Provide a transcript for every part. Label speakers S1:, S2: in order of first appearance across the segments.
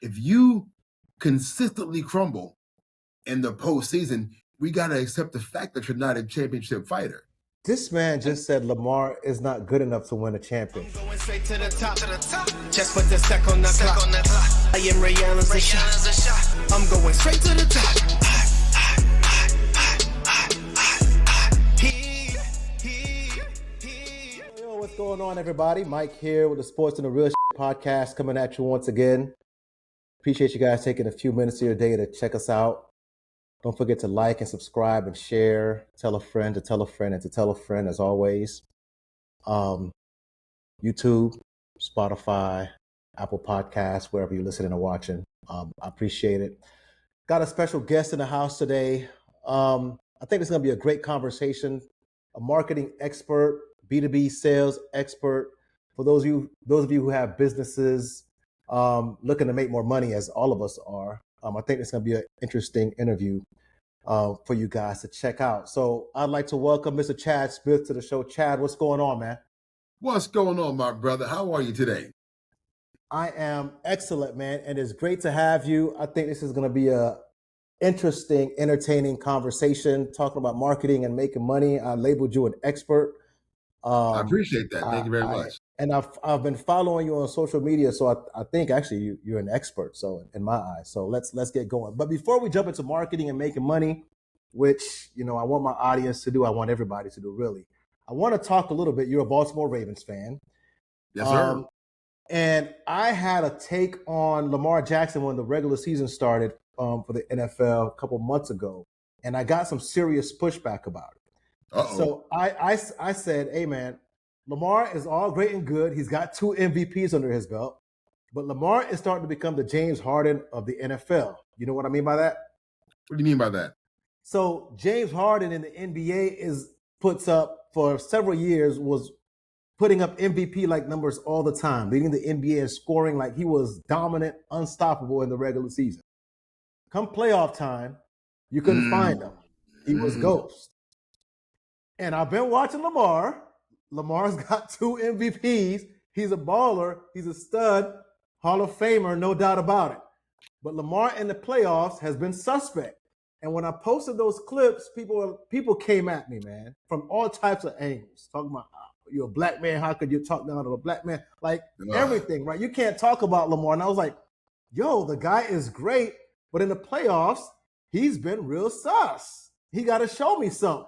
S1: if you consistently crumble in the postseason, we got to accept the fact that you're not a championship fighter.
S2: This man just said Lamar is not good enough to win a championship.
S3: I'm going straight to the top. Just put the sec on the clock. I am Rihanna's a shot. I'm going straight to the top.
S2: Yo, what's going on, everybody? Mike here with the Sports and the Real podcast coming at you once again. Appreciate you guys taking a few minutes of your day to check us out. Don't forget to like and subscribe and share. Tell a friend to tell a friend and to tell a friend, as always. YouTube, Spotify, Apple Podcasts, wherever you're listening or watching. I appreciate it. Got a special guest in the house today. I think it's going to be a great conversation. A marketing expert, B2B sales expert. For those of you who have businesses looking to make more money, as all of us are. I think it's going to be an interesting interview for you guys to check out. So I'd like to welcome Mr. Chad Smith to the show. Chad, what's going on, man?
S1: What's going on, my brother? How are you today?
S2: I am excellent, man, and it's great to have you. I think this is going to be a interesting, entertaining conversation talking about marketing and making money. I labeled you an expert.
S1: I appreciate that. Thank you very much.
S2: And I've been following you on social media, so I think actually you're an expert. So in my eyes, so let's get going. But before we jump into marketing and making money, which I want my audience to do, I want everybody to do really. I want to talk a little bit. You're a Baltimore Ravens fan.
S1: Yes, sir.
S2: And I had a take on Lamar Jackson when the regular season started for the NFL a couple months ago, and I got some serious pushback about it.
S1: Uh-oh.
S2: So I said, hey, man, Lamar is all great and good. He's got 2 MVPs under his belt, but Lamar is starting to become the James Harden of the NFL. You know what I mean by that?
S1: What do you mean by that?
S2: So James Harden in the NBA puts up for several years, was putting up MVP-like numbers all the time, leading the NBA in scoring like he was dominant, unstoppable in the regular season. Come playoff time, you couldn't find him. He was ghost. And I've been watching Lamar. Lamar's got 2 MVPs. He's a baller. He's a stud, Hall of Famer, no doubt about it. But Lamar in the playoffs has been suspect. And when I posted those clips, people came at me, man, from all types of angles. Talking about, you're a black man, how could you talk down to a black man? Like everything, right? You can't talk about Lamar. And I was like, yo, the guy is great, but in the playoffs, he's been real sus. He got to show me something.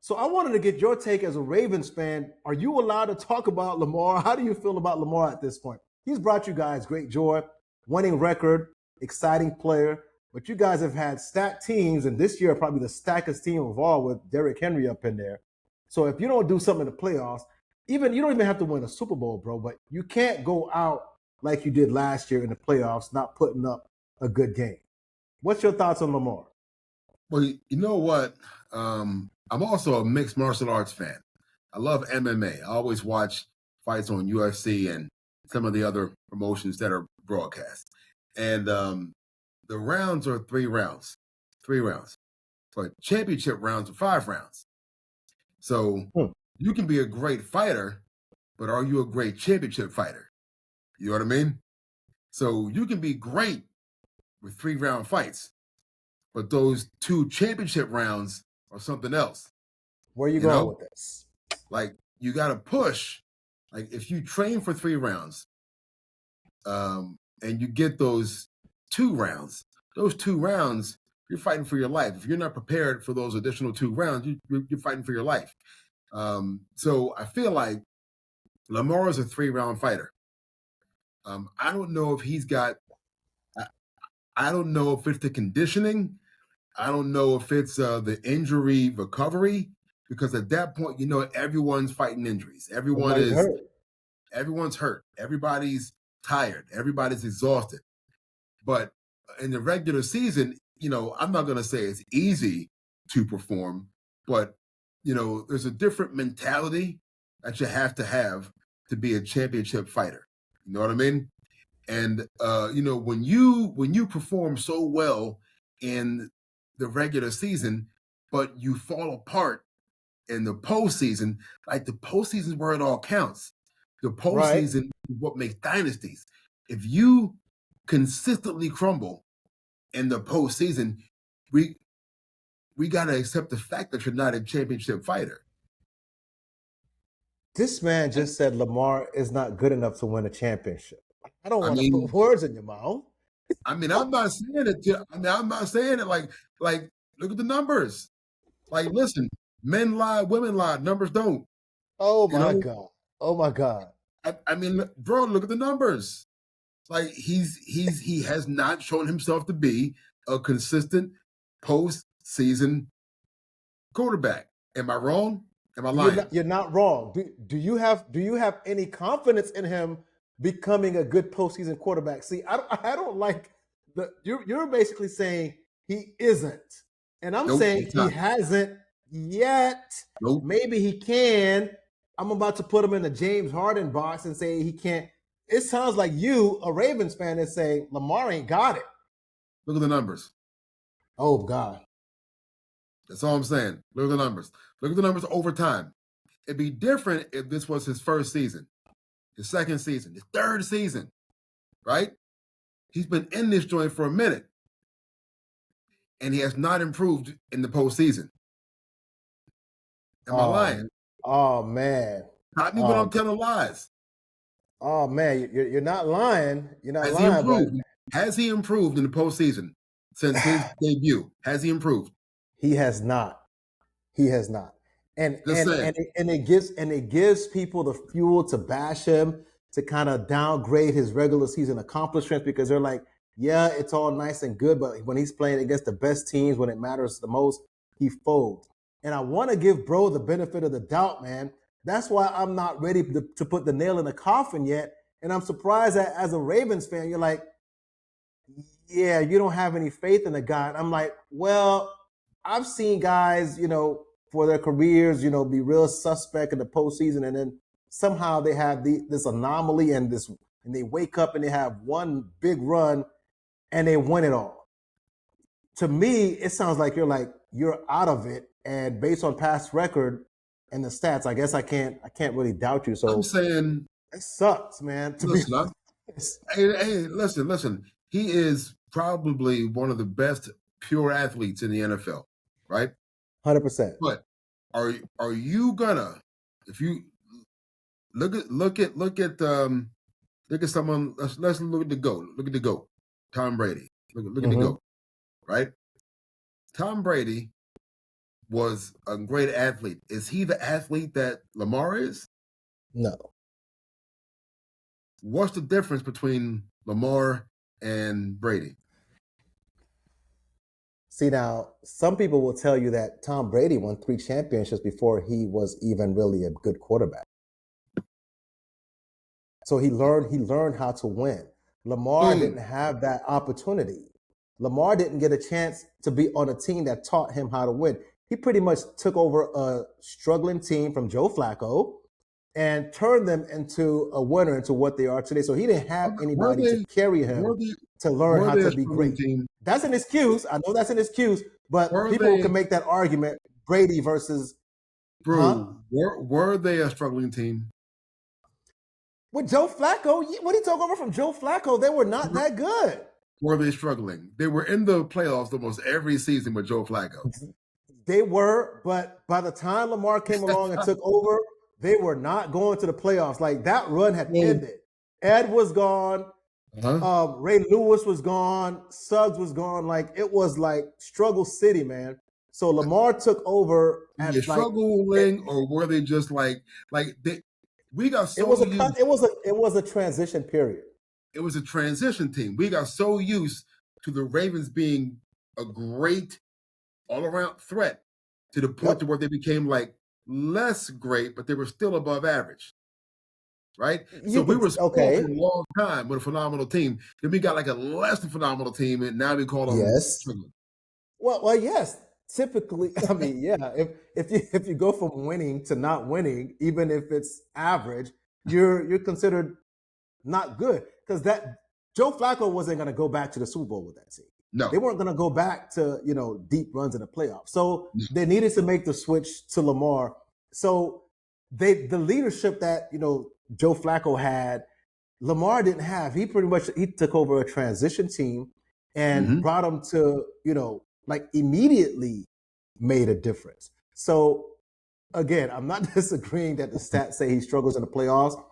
S2: So I wanted to get your take as a Ravens fan. Are you allowed to talk about Lamar? How do you feel about Lamar at this point? He's brought you guys great joy, winning record, exciting player, but you guys have had stacked teams, and this year probably the stackest team of all with Derrick Henry up in there. So if you don't do something in the playoffs, you don't even have to win a Super Bowl, bro, but you can't go out like you did last year in the playoffs, not putting up a good game. What's your thoughts on Lamar?
S1: Well, you know what? I'm also a mixed martial arts fan. I love MMA. I always watch fights on UFC and some of the other promotions that are broadcast. And the rounds are 3 rounds. 3 rounds. But championship rounds are 5 rounds. So you can be a great fighter, but are you a great championship fighter? You know what I mean? So you can be great with 3-round fights, but those 2 championship rounds are something else.
S2: Where are you going with this?
S1: Like, you got to push. Like, if you train for 3 rounds and you get those 2 rounds, you're fighting for your life. If you're not prepared for those additional 2 rounds, you're fighting for your life. So I feel like Lamar is a 3-round fighter. I don't know if he's got – I don't know if it's the conditioning. I don't know if it's the injury recovery, because at that point, everyone's fighting injuries. Everyone's hurt. Everybody's tired. Everybody's exhausted. But in the regular season, I'm not going to say it's easy to perform, but, there's a different mentality that you have to be a championship fighter. You know what I mean? And, when you perform so well in the regular season, but you fall apart in the postseason, like the postseason is where it all counts. The postseason is what makes dynasties. If you consistently crumble in the postseason, we got to accept the fact that you're not a championship fighter.
S2: This man just said Lamar is not good enough to win a championship. I don't want to
S1: mean-
S2: put words in your mouth.
S1: I mean, I'm not saying it. I'm not saying it like look at the numbers. Like, listen, men lie, women lie, numbers don't.
S2: Oh
S1: You
S2: my
S1: know?
S2: God. Oh my God.
S1: I mean, bro, look at the numbers. Like, he has not shown himself to be a consistent postseason quarterback. Am I wrong? Am I lying?
S2: You're not wrong. Do you have any confidence in him becoming a good postseason quarterback? See, I don't like you're basically saying he isn't, and I'm
S1: Nope,
S2: saying
S1: he's
S2: he
S1: not.
S2: hasn't yet.
S1: Nope.
S2: Maybe he can. I'm about to put him in the James Harden box and say he can't. It sounds like you, a Ravens fan, is saying Lamar ain't got it.
S1: Look at the numbers.
S2: Oh God.
S1: That's all I'm saying. Look at the numbers. Look at the numbers over time. It'd be different if this was his first season, his second season, his third season, right? He's been in this joint for a minute, and he has not improved in the postseason. Am I lying?
S2: Oh man.
S1: Not me when I'm telling lies.
S2: Oh man, you're not lying. You're not
S1: Has he
S2: lying. But
S1: improved? Has he improved in the postseason since his debut? Has he improved?
S2: he has not. He has not. And
S1: Just saying.
S2: it gives people the fuel to bash him, to kind of downgrade his regular season accomplishments, because they're like, yeah, it's all nice and good, but when he's playing against the best teams, when it matters the most, he folds. And I want to give bro the benefit of the doubt, man. That's why I'm not ready to put the nail in the coffin yet. And I'm surprised that as a Ravens fan, you're like, yeah, you don't have any faith in the guy. And I'm like, well, I've seen guys, for their careers, be real suspect in the postseason, and then somehow they have this anomaly and they wake up and they have one big run and they win it all. To me, it sounds like you're out of it, and based on past record and the stats, I guess I can't really doubt you. So
S1: I'm saying
S2: it sucks, man.
S1: Hey, listen. He is probably one of the best pure athletes in the NFL, right?
S2: 100%.
S1: But are you gonna, if you look at someone, let's look at the GOAT. Look at the GOAT, Tom Brady. Look at the GOAT, right? Tom Brady was a great athlete. Is he the athlete that Lamar is?
S2: No.
S1: What's the difference between Lamar and Brady?
S2: See, now, some people will tell you that Tom Brady won 3 championships before he was even really a good quarterback. So he learned how to win. Lamar didn't have that opportunity. Lamar didn't get a chance to be on a team that taught him how to win. He pretty much took over a struggling team from Joe Flacco and turned them into a winner, into what they are today. So he didn't have anybody to carry him to learn how to be great. That's an excuse. I know that's an excuse, but people can make that argument. Brady versus
S1: were they a struggling team?
S2: With Joe Flacco, when he took over from Joe Flacco, they were not that good.
S1: Were they struggling? They were in the playoffs almost every season with Joe Flacco.
S2: They were, but by the time Lamar came along and took over, they were not going to the playoffs. Like, that run had ended. Ed was gone. Ray Lewis was gone. Suggs was gone. Like, it was like struggle city, man. So Lamar took over.
S1: Were they struggling, or were they just we got so
S2: it was a transition period.
S1: It was a transition team. We got so used to the Ravens being a great all-around threat to the point to where they became less great, but they were still above average. Right? So we were for a long time with a phenomenal team. Then we got a less than phenomenal team, and now we call them struggling.
S2: Well, yes. Typically, I mean, yeah. If you go from winning to not winning, even if it's average, you're considered not good, because that Joe Flacco wasn't going to go back to the Super Bowl with that team.
S1: No,
S2: they weren't going to go back to deep runs in the playoffs. So they needed to make the switch to Lamar. So the leadership that Joe Flacco had Lamar didn't have. He took over a transition team and brought them to, like immediately made a difference. So again, I'm not disagreeing that the stats say he struggles in the playoffs.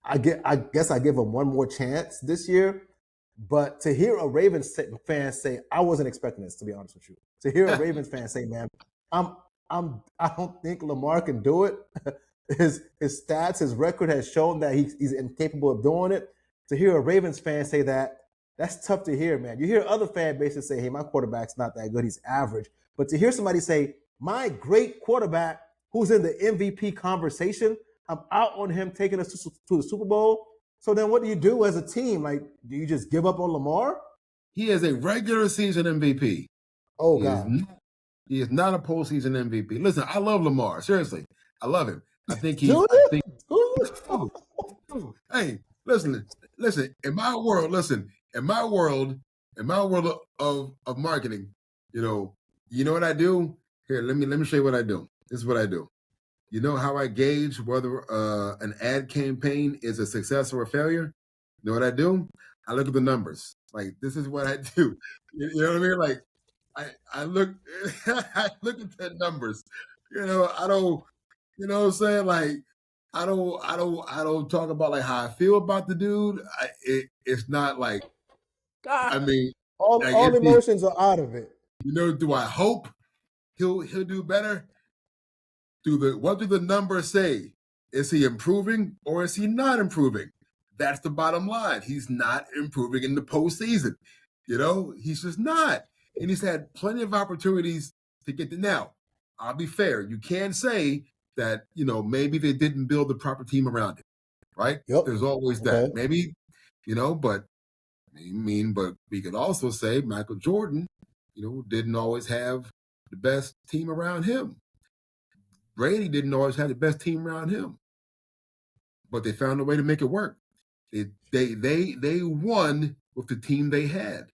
S2: I guess I give him one more chance this year. But to hear a Ravens fan say, I wasn't expecting this, to be honest with you. To hear a Ravens fan say, man, I don't think Lamar can do it. His stats, his record has shown that he's incapable of doing it. To hear a Ravens fan say that, that's tough to hear, man. You hear other fan bases say, hey, my quarterback's not that good, he's average. But to hear somebody say, my great quarterback who's in the MVP conversation, I'm out on him taking us to the Super Bowl. So then what do you do as a team? Like, do you just give up on Lamar?
S1: He is a regular season MVP.
S2: Oh, God.
S1: He is not a postseason MVP. Listen, I love Lamar. Seriously. I love him. I think he's... Hey, listen. In my world of marketing, you know what I do? Here, let me show you what I do. This is what I do. You know how I gauge whether an ad campaign is a success or a failure? You know what I do? I look at the numbers. Like, this is what I do. You know what I mean? Like, I look I look at the numbers. I don't. You know what I'm saying? Like, I don't talk about like how I feel about the dude. It's not like,
S2: God,
S1: I mean,
S2: all emotions are out of it.
S1: Do I hope he'll do better? What do the numbers say? Is he improving or is he not improving? That's the bottom line. He's not improving in the postseason. He's just not. And he's had plenty of opportunities to get to. Now, I'll be fair. You can say that, maybe they didn't build the proper team around him, right?
S2: Yep.
S1: There's always that. Maybe, but we could also say Michael Jordan, didn't always have the best team around him. Brady didn't always have the best team around him, but they found a way to make it work. They won with the team they had.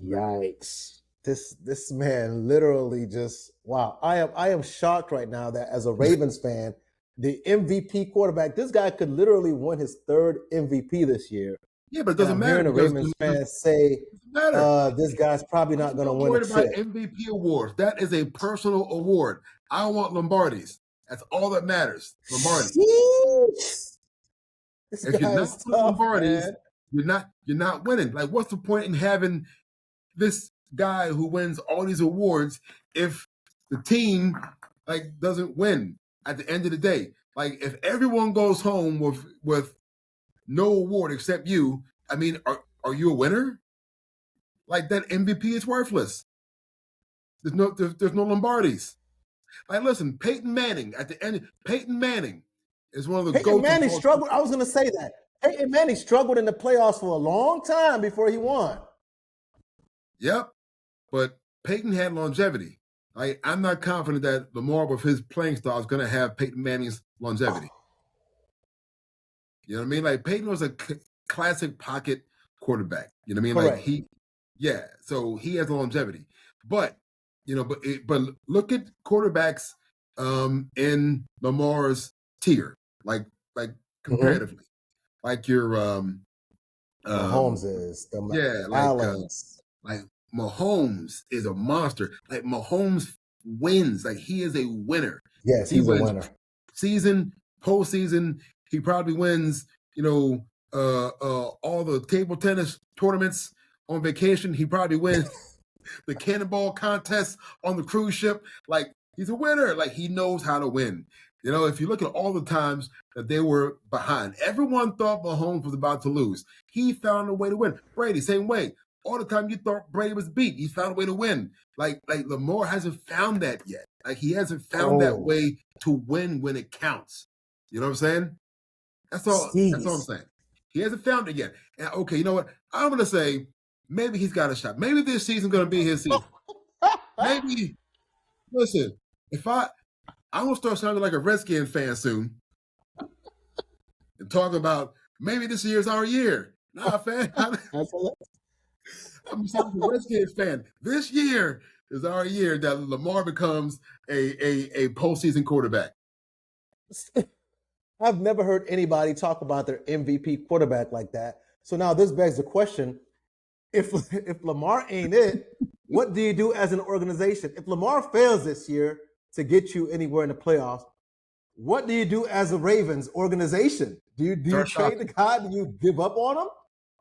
S2: Yikes. This man literally just, wow. I am shocked right now that as a Ravens fan, the MVP quarterback, this guy could literally win his third MVP this year.
S1: Yeah, but it doesn't matter.
S2: Hearing a Ravens fan say, this guy's probably not going to win a chip.
S1: MVP awards. That is a personal award. I want Lombardis. That's all that matters. Lombardis. If you're not tough, Lombardis, man. You're not winning. Like, what's the point in having this guy who wins all these awards if the team doesn't win at the end of the day? Like, if everyone goes home with no award except you, I mean, are you a winner? Like, that MVP is worthless. There's no Lombardis. Like, listen, Peyton Manning at the end. Peyton Manning is one of the
S2: Peyton Manning struggled. I was going to say that. Peyton Manning struggled in the playoffs for a long time before he won.
S1: Yep, but Peyton had longevity. I'm not confident that Lamar, with his playing style, is going to have Peyton Manning's longevity. You know what I mean? Like, Peyton was a classic pocket quarterback. You know what I mean?
S2: Correct.
S1: Like, so he has longevity. But but look at quarterbacks in Lamar's tier, like comparatively, like your
S2: Mahomes is
S1: like Mahomes is a monster. Like, Mahomes wins. Like, he is a winner.
S2: Yes, he's a winner.
S1: Season, postseason, he probably wins. All the table tennis tournaments on vacation. He probably wins the cannonball contest on the cruise ship. Like, he's a winner. Like, he knows how to win. If you look at all the times that they were behind, everyone thought Mahomes was about to lose. He found a way to win. Brady, same way. All the time you thought Brady was beat, he found a way to win. Like Lamar hasn't found that yet. Like, he hasn't found that way to win when it counts. You know what I'm saying? That's all I'm saying. He hasn't found it yet. And okay, you know what? I'm going to say maybe he's got a shot. Maybe this season's going to be his season. Maybe. Listen, I'm going to start sounding like a Redskins fan soon and talk about maybe this year's our year. Nah, fan. I'm sounding like a Redskins fan. This year is our year that Lamar becomes a postseason quarterback.
S2: I've never heard anybody talk about their MVP quarterback like that. So now this begs the question: if Lamar ain't it, what do you do as an organization? If Lamar fails this year to get you anywhere in the playoffs, what do you do as a Ravens organization? Do you
S1: Start
S2: trade the
S1: shopping.
S2: guy? Do you give up on him?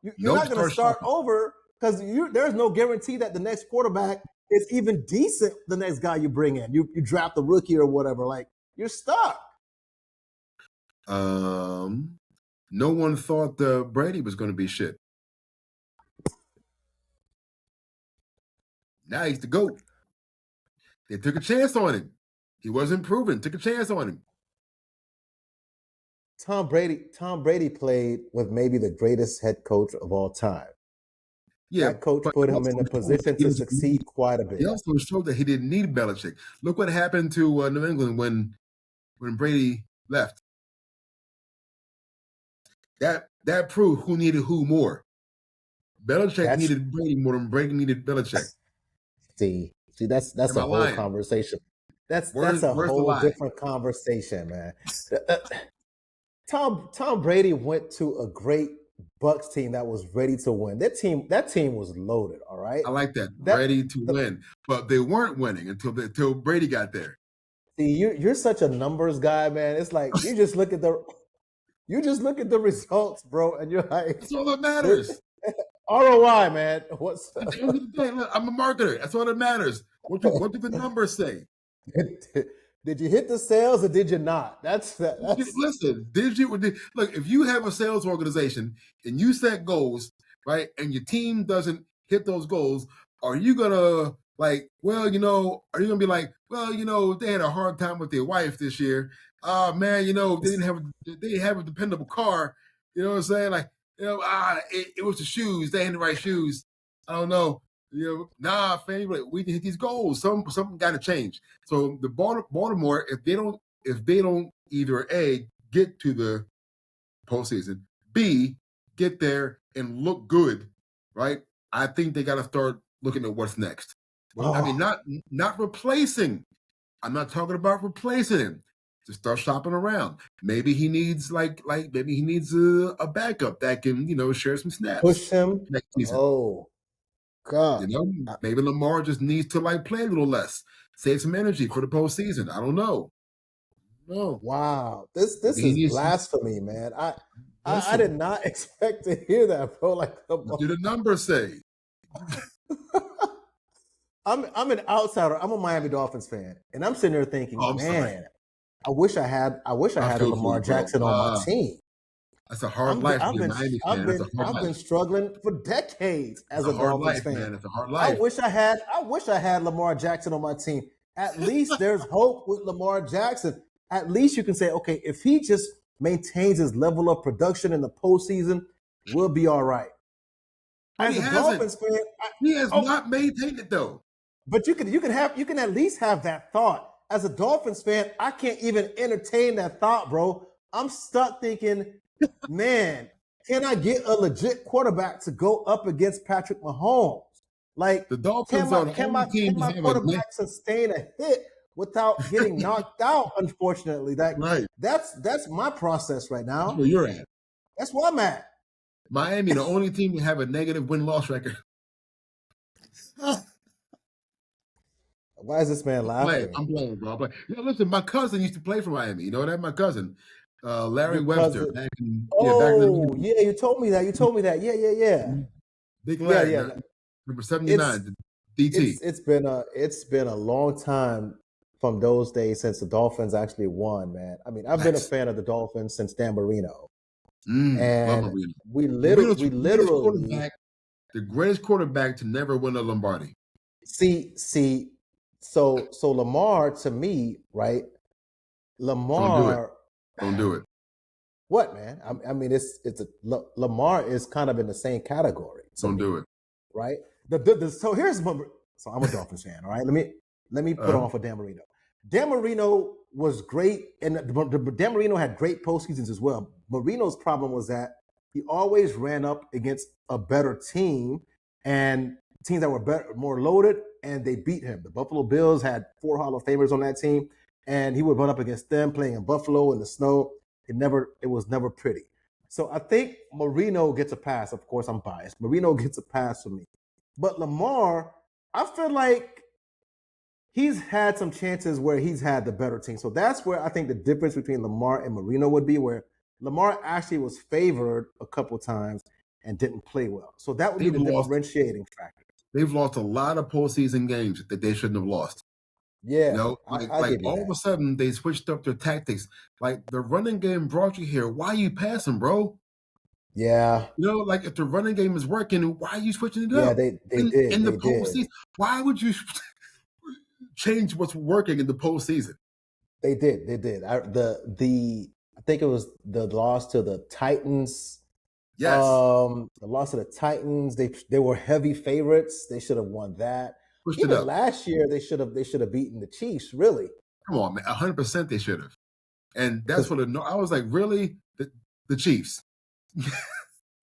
S2: You're
S1: Nope.
S2: not going to start
S1: Shopping.
S2: over because there's no guarantee that the next quarterback is even decent. The next guy you bring in, you draft a rookie or whatever. Like you're stuck.
S1: No one thought Brady was going to be shit. Now he's the GOAT. They took a chance on him. He wasn't proven. Took a chance on him.
S2: Tom Brady played with maybe the greatest head coach of all time.
S1: Yeah,
S2: that coach put him in a position to succeed quite a bit.
S1: He also showed that he didn't need Belichick. Look what happened to New England when Brady left. That proved who needed who more. Belichick needed Brady more than Brady needed Belichick.
S2: See, that's a whole conversation. That's a whole different conversation, man. Tom Brady went to a great Bucs team that was ready to win. That team was loaded. All right,
S1: I like that ready to win, but they weren't winning until Brady got there.
S2: See, you're such a numbers guy, man. It's like you just look at the results, bro, and you're like,
S1: that's all that matters.
S2: ROI, man.
S1: At the end of the day, look, I'm a marketer. That's all that matters. What do the numbers say?
S2: Did you hit the sales or did you not?
S1: Listen, look, if you have a sales organization and you set goals, right, and your team doesn't hit those goals, are you gonna are you gonna be like, they had a hard time with their wife this year. Man, they didn't have a dependable car. You know what I'm saying? Like, it was the shoes. They had the right shoes. I don't know. Nah, fam, we can hit these goals. Something got to change. So the Baltimore, if they don't either A, get to the postseason, B, get there and look good, right? I think they got to start looking at what's next. Well, I mean, not replacing. I'm not talking about replacing him. Just start shopping around. Maybe he needs maybe he needs a backup that can share some snaps.
S2: Push him
S1: next season.
S2: Oh. God.
S1: Maybe Lamar just needs to play a little less, save some energy for the postseason. I don't know. No.
S2: Wow, this is blasphemy, man. I did not expect to hear that, bro.
S1: What do the numbers say?
S2: I'm an outsider. I'm a Miami Dolphins fan, and I'm sitting there thinking, man, I wish I had a Lamar Jackson on my team.
S1: That's a hard life to be a Miami fan.
S2: I've been struggling for decades as a Dolphins fan.
S1: Man. It's a hard life.
S2: I wish I had Lamar Jackson on my team. At least there's hope with Lamar Jackson. At least you can say, okay, if he just maintains his level of production in the postseason, we'll be all right.
S1: As a Dolphins fan, he has not maintained it though.
S2: But you can at least have that thought. As a Dolphins fan, I can't even entertain that thought, bro. I'm stuck thinking, man, can I get a legit quarterback to go up against Patrick Mahomes? Like,
S1: the Dolphins can my
S2: quarterback sustain a hit without getting knocked out? Unfortunately, that's my process right now.
S1: That's where you're at.
S2: That's where I'm at.
S1: Miami, the only team to have a negative win-loss record.
S2: Why is this man laughing?
S1: I'm playing, bro. Listen, my cousin used to play for Miami. You know that? My cousin, Larry Webster. Back in
S2: yeah, you told me that. Yeah.
S1: Big Larry. Yeah. Number 79, DT.
S2: It's been a long time from those days since the Dolphins actually won, man. I mean, I've been a fan of the Dolphins since Dan Marino. And we literally
S1: the greatest quarterback to never win a Lombardi.
S2: See, so Lamar, to me, right? Lamar,
S1: don't do it.
S2: What, man? I mean, Lamar is kind of in the same category.
S1: Don't do it,
S2: right? So I'm a Dolphins fan. All right, let me put on for Dan Marino. Dan Marino was great, and Dan Marino had great postseasons as well. Marino's problem was that he always ran up against a better team and teams that were better, more loaded, and they beat him. The Buffalo Bills had 4 Hall of Famers on that team, and he would run up against them playing in Buffalo in the snow. it was never pretty. So I think Marino gets a pass. Of course, I'm biased. Marino gets a pass for me. But Lamar, I feel like he's had some chances where he's had the better team. So that's where I think the difference between Lamar and Marino would be, where Lamar actually was favored a couple times and didn't play well. So that would be the differentiating factor.
S1: They've lost a lot of postseason games that they shouldn't have lost.
S2: Yeah,
S1: you know, like all of a sudden they switched up their tactics. Like the running game brought you here. Why are you passing, bro?
S2: Yeah.
S1: You know, like if the running game is working, why are you switching it
S2: up?
S1: Yeah,
S2: they did.
S1: In the postseason, why would you change what's working in the postseason?
S2: They did. I think it was the loss to the Titans.
S1: Yes.
S2: The loss to the Titans. They were heavy favorites. They should have won that. Even last year, they should have beaten the Chiefs. Really?
S1: Come on, man! 100% they should have. And that's what I was like. Really, the Chiefs?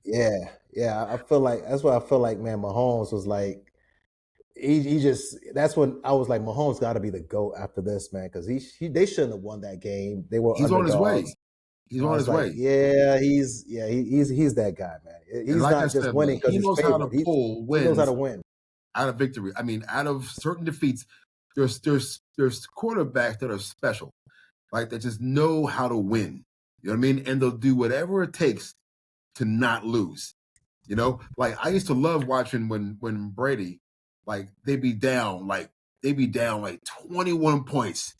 S2: Yeah. I feel like that's what I feel like. Man, Mahomes was like, he just. That's when I was like, Mahomes got to be the GOAT after this, man, because they shouldn't have won that game. They were.
S1: He's
S2: underdogs.
S1: On his way. He's on his way.
S2: Yeah, he's that guy, man. He's
S1: like
S2: not just winning because
S1: he knows how to pull wins.
S2: He knows how to win.
S1: Out of victory. I mean, out of certain defeats, there's quarterbacks that are special, like that just know how to win. You know what I mean? And they'll do whatever it takes to not lose. You know, like I used to love watching when Brady, like they'd be down like 21 points,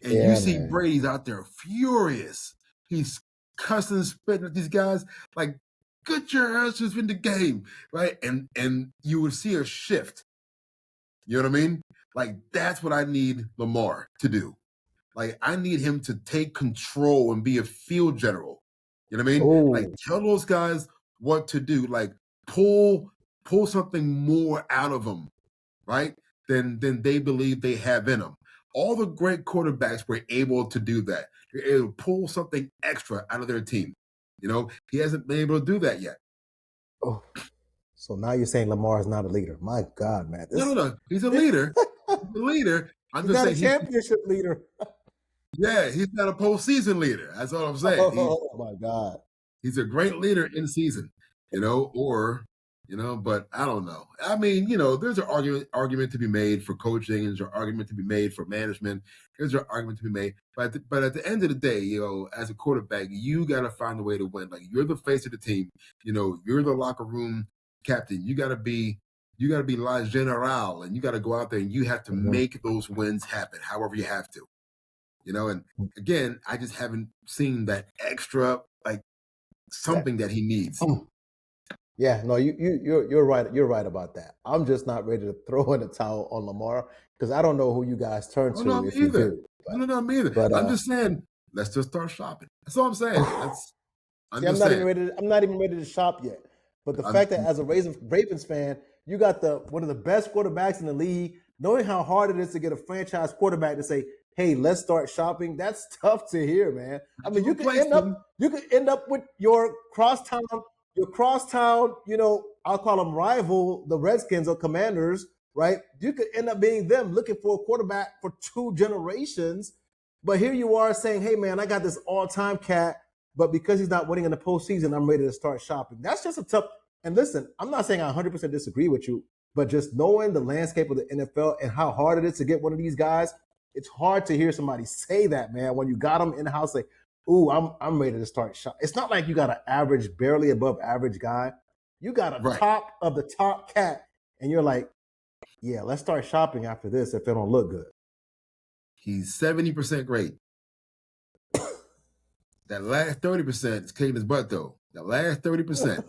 S1: and you see Brady's out there furious. He's cussing, spitting at these guys like, "Get your asses in the game," right? And you would see a shift. You know what I mean? Like that's what I need Lamar to do. Like I need him to take control and be a field general. You know what I mean?
S2: Ooh.
S1: Like tell those guys what to do. Like pull something more out of them, right? Than they believe they have in them. All the great quarterbacks were able to do that. They're able to pull something extra out of their team. You know, he hasn't been able to do that yet.
S2: Oh, so now you're saying Lamar is not a leader? My God, man!
S1: No, he's a leader. He's a leader. I'm
S2: just saying, a championship leader.
S1: Yeah, he's not a postseason leader. That's all I'm saying.
S2: Oh my God,
S1: he's a great leader in season. But I don't know. I mean, there's an argument to be made for coaching. There's an argument to be made for management. There's an argument to be made. But at the end of the day, as a quarterback, you got to find a way to win. Like you're the face of the team. You're the locker room captain. You got to be La General, and you got to go out there and you have to make those wins happen, however you have to. And again, I just haven't seen that extra something that he needs.
S2: Yeah, no, you're right. You're right about that. I'm just not ready to throw in the towel on Lamar because I don't know who you guys turn to.
S1: No,
S2: if you do.
S1: No, me either. But I'm just saying, let's just start shopping. That's all I'm saying. I'm not
S2: even ready to shop yet. But the fact that as a Ravens fan, you got one of the best quarterbacks in the league, knowing how hard it is to get a franchise quarterback to say, "Hey, let's start shopping." That's tough to hear, man. I mean, you could end up with your crosstown, I'll call them rival, the Redskins or Commanders, right? You could end up being them looking for a quarterback for 2 generations. But here you are saying, "Hey, man, I got this all-time cat, but because he's not winning in the postseason, I'm ready to start shopping." That's just a tough. And listen, I'm not saying I 100% disagree with you, but just knowing the landscape of the NFL and how hard it is to get one of these guys, it's hard to hear somebody say that, man, when you got them in the house, like, "Ooh, I'm ready to start shopping." It's not like you got an average, barely above average guy. You got a top of the top cat, and you're like, "Yeah, let's start shopping after this if it don't look good."
S1: He's 70% great. That last 30% is kicking his butt, though. That last 30%.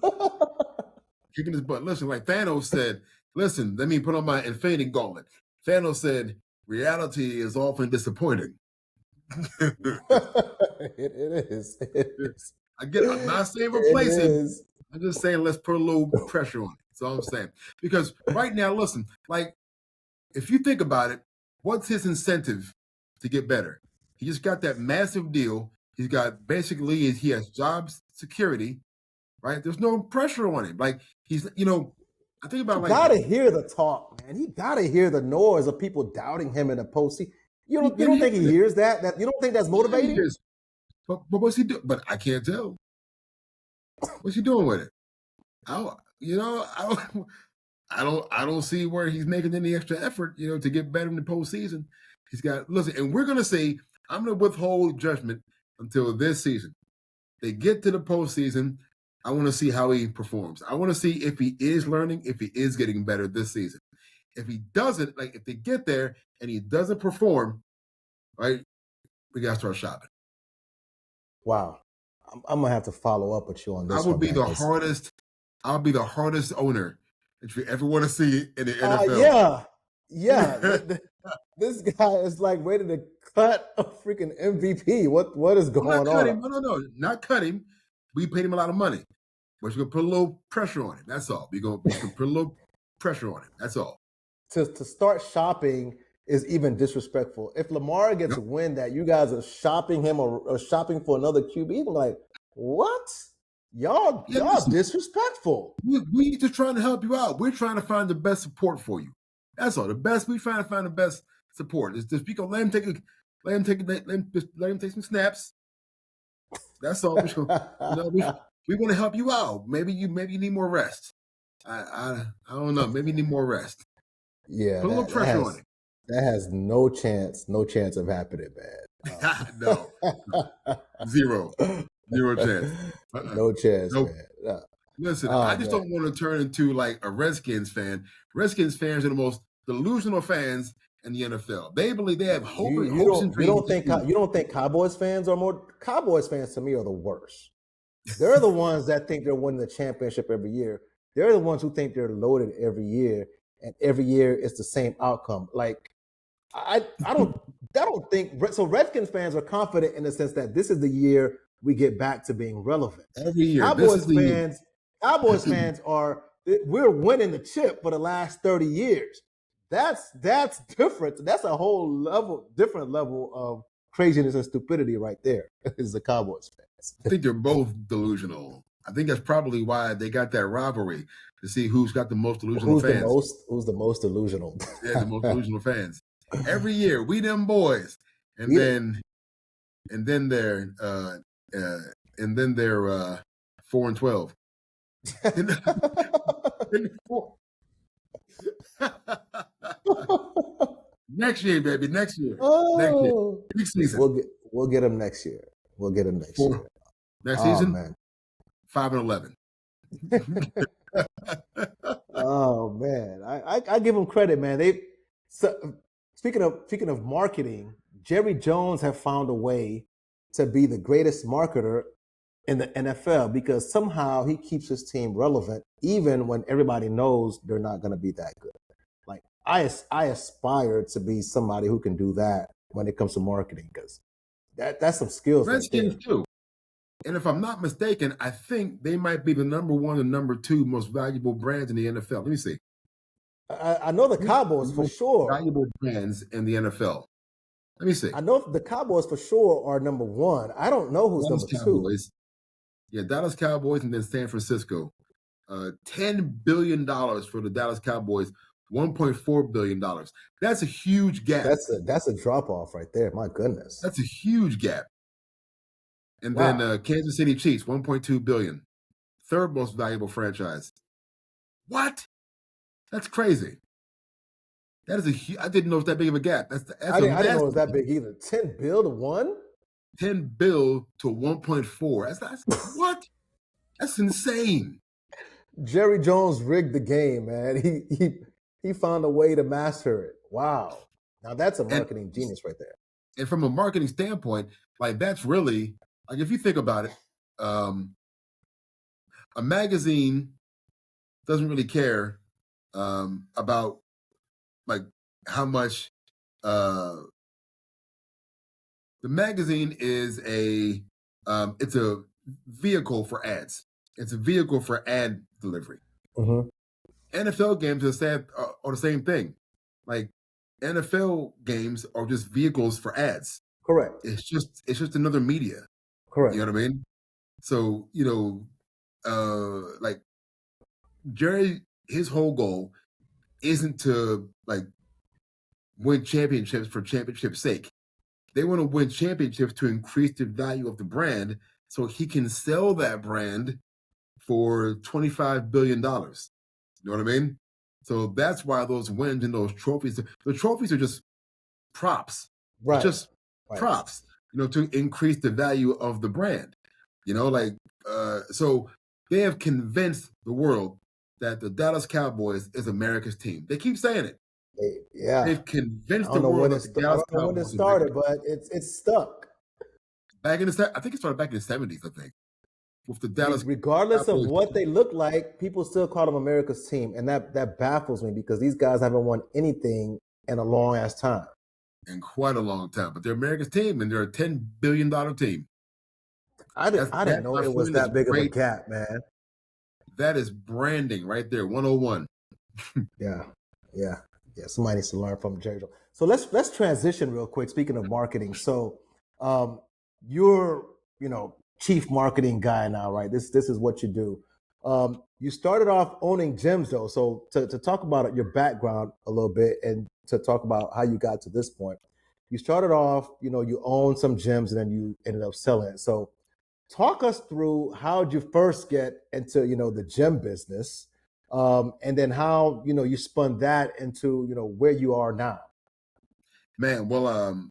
S1: Kicking his butt. Listen, like Thanos said, listen, let me put on my Infinity Gauntlet. Thanos said, reality is often disappointing.
S2: It is.
S1: I'm not saying replace him. I'm just saying let's put a little pressure on it. That's all I'm saying. Because right now, listen, like, if you think about it, what's his incentive to get better? He just got that massive deal. He's got he has job security, right? There's no pressure on him. Like he's, I think about
S2: gotta hear the talk, man. He gotta hear the noise of people doubting him in the postseason. You don't think he hears that? That you don't think that's motivating?
S1: But what's he doing? But I can't tell. What's he doing with it? I don't see where he's making any extra effort, to get better in the postseason. He's got listen, and we're gonna say I'm gonna withhold judgment until this season. They get to the postseason. I want to see how he performs. I want to see if he is learning, if he is getting better this season. If he doesn't, like if they get there and he doesn't perform, right, we gotta start shopping.
S2: Wow. I'm gonna have to follow up with you on this.
S1: I'll be the hardest owner that you ever want to see in the
S2: NFL. Yeah. This guy is like ready to cut a freaking MVP. What is going on?
S1: No, not cut him. We paid him a lot of money. We're just gonna put a little pressure on it. That's all. We're gonna put a little pressure on it. That's all.
S2: To start shopping is even disrespectful. If Lamar gets a win that you guys are shopping him or shopping for another QB, I'm like, what? Y'all disrespectful.
S1: We just trying to help you out. We're trying to find the best support for you. That's all. We're trying to find the best support. It's just let him take some snaps. That's all. We want to help you out. Maybe you need more rest. I don't know. Maybe you need more rest.
S2: Yeah,
S1: put a little pressure on it.
S2: That has no chance of happening, man.
S1: No. Zero chance.
S2: No chance,
S1: nope.
S2: Man.
S1: Listen, I just don't want to turn into like a Redskins fan. Redskins fans are the most delusional fans in the NFL. They believe they have hopes and dreams.
S2: You don't think Cowboys fans are more? Cowboys fans to me are the worst. They're the ones that think they're winning the championship every year. They're the ones who think they're loaded every year, and every year it's the same outcome. Like I don't think so. Redskins fans are confident in the sense that this is the year we get back to being relevant.
S1: Every year,
S2: Cowboys fans are we're winning the chip for the last 30 years. That's different. That's a whole different level of craziness and stupidity right there. Is the Cowboys fans.
S1: I think they're both delusional. I think that's probably why they got that rivalry to see who's got the most delusional fans.
S2: Who's the most delusional?
S1: Yeah, the most delusional fans. Every year, we them boys, and then they're 4-12. Next year, baby. Next year. Next season.
S2: We'll get them next year. We'll get them next year.
S1: Next season, man. 5-11.
S2: Oh man, I give them credit, man. Speaking of marketing, Jerry Jones have found a way to be the greatest marketer in the NFL because somehow he keeps his team relevant even when everybody knows they're not going to be that good. Like I aspire to be somebody who can do that when it comes to marketing because that's some skills.
S1: Redskins too. And if I'm not mistaken, I think they might be the number 1 and number 2 most valuable brands in the NFL. Let me see.
S2: I know the Cowboys for sure.
S1: Valuable brands in the NFL. Let me see.
S2: I know the Cowboys for sure are number 1. I don't know who's
S1: Dallas
S2: number
S1: Cowboys.
S2: 2.
S1: Yeah, Dallas Cowboys and then San Francisco. $10 billion for the Dallas Cowboys. $1.4 billion. That's a huge gap.
S2: That's a drop off right there. My goodness.
S1: That's a huge gap. And then Kansas City Chiefs, $1.2 billion. Third most valuable franchise. What? That's crazy. That is I didn't know it was that big of a gap.
S2: I didn't know it was that big either. $10 billion to 1?
S1: $10 billion to 1.4. That's what? That's insane.
S2: Jerry Jones rigged the game, man. He found a way to master it. Wow. Now that's a marketing genius right there.
S1: And from a marketing standpoint, like that's really like if you think about it, a magazine doesn't really care about like how much the magazine is it's a vehicle for ads. It's a vehicle for ad delivery.
S2: Mm-hmm.
S1: NFL games are the same thing. Like NFL games are just vehicles for ads.
S2: Correct.
S1: It's just another media.
S2: Correct.
S1: You know what I mean? So, like Jerry, his whole goal isn't to like win championships for championship's sake. They want to win championships to increase the value of the brand so he can sell that brand for $25 billion. You know what I mean? So that's why those wins and those trophies, the trophies are just props.
S2: Right.
S1: It's just
S2: Right.
S1: props, to increase the value of the brand. So they have convinced the world that the Dallas Cowboys is America's team. They keep saying it.
S2: Yeah.
S1: They've convinced
S2: I
S1: the
S2: don't know
S1: world
S2: when
S1: that the Dallas
S2: when it
S1: Cowboys
S2: started, but it's stuck.
S1: I think it started back in the 70s, I think. With the Dallas
S2: Regardless of
S1: Cowboys.
S2: what they look like, people still call them America's team. And that baffles me because these guys haven't won anything in a long ass time.
S1: In quite a long time. But they're America's team and they're a $10 billion team.
S2: I didn't know it was that big of a gap, man.
S1: That is branding right there, 101.
S2: Yeah. Somebody needs to learn from Jerry Jones. So let's transition real quick. Speaking of marketing, so you're chief marketing guy now, right? This is what you do. You started off owning gyms though. So to talk about your background a little bit and to talk about how you got to this point, you started off, you owned some gyms and then you ended up selling it. So talk us through how did you first get into the gym business, and then how you spun that into where you are now.
S1: Man, well,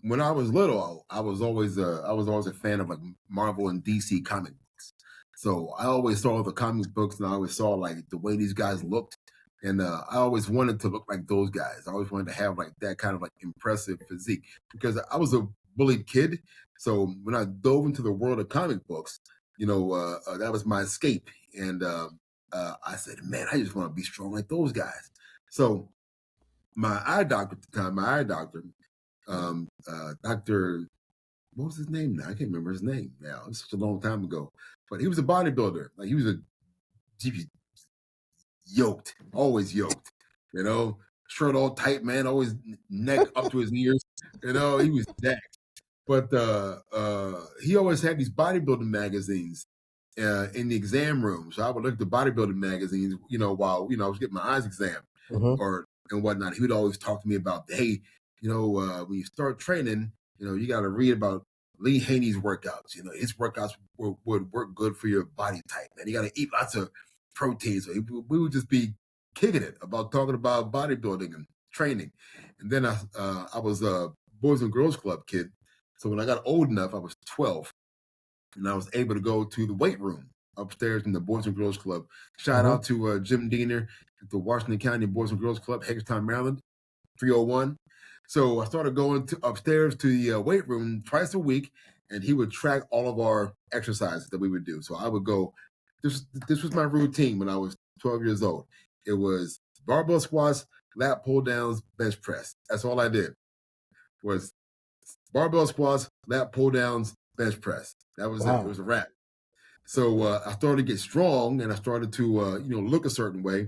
S1: when I was little, I was always a fan of like Marvel and DC comic books. So I always saw the comic books and I always saw like the way these guys looked. And I always wanted to look like those guys. I always wanted to have like that kind of like impressive physique because I was a bullied kid. So when I dove into the world of comic books, that was my escape. And I said, man, I just want to be strong like those guys. So my eye doctor at the time, Dr. What was his name now? I can't remember his name now. It's such a long time ago. But he was a bodybuilder. Like he was yoked, always yoked, shirt all tight, man, always neck up to his ears, he was jacked. But he always had these bodybuilding magazines in the exam room. So I would look at the bodybuilding magazines, while, I was getting my eyes examined and whatnot. He would always talk to me about, hey, when you start training, you got to read about Lee Haney's workouts. His workouts would work good for your body type, and you got to eat lots of protein. So we would just be kicking it about talking about bodybuilding and training. And then I was a Boys and Girls Club kid. So when I got old enough, I was 12, and I was able to go to the weight room upstairs in the Boys and Girls Club. Shout out to Jim Diener at the Washington County Boys and Girls Club, Hagerstown, Maryland, 301. So I started going upstairs to the weight room twice a week, and he would track all of our exercises that we would do. So I would go. This was my routine when I was 12 years old. It was barbell squats, lat pull downs, bench press. That's all I did. Was barbell squats, lat pull downs, bench press. That was it. It was a wrap. So I started to get strong, and I started to look a certain way.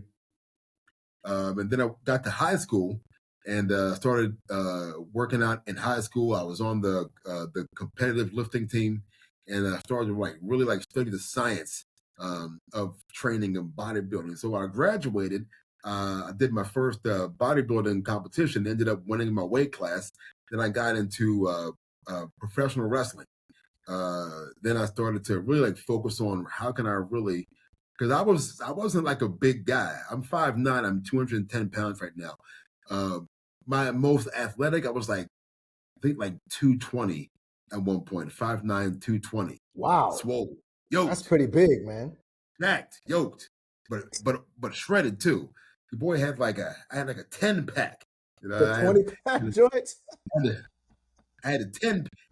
S1: And then I got to high school and started working out in high school. I was on the competitive lifting team, and I started to really study the science of training and bodybuilding. So when I graduated, I did my first bodybuilding competition, ended up winning my weight class. Then I got into professional wrestling. Then I started to really focus on how can I really, because I wasn't like a big guy. I'm 5'9", I'm 210 pounds right now. My most athletic, I was I think 220 at one point, 5'9", 220.
S2: Wow.
S1: Swole. Yoked.
S2: That's pretty big, man.
S1: Jacked, yoked, but shredded too. The boy had I had a 10-pack.
S2: The 20-pack joints?
S1: I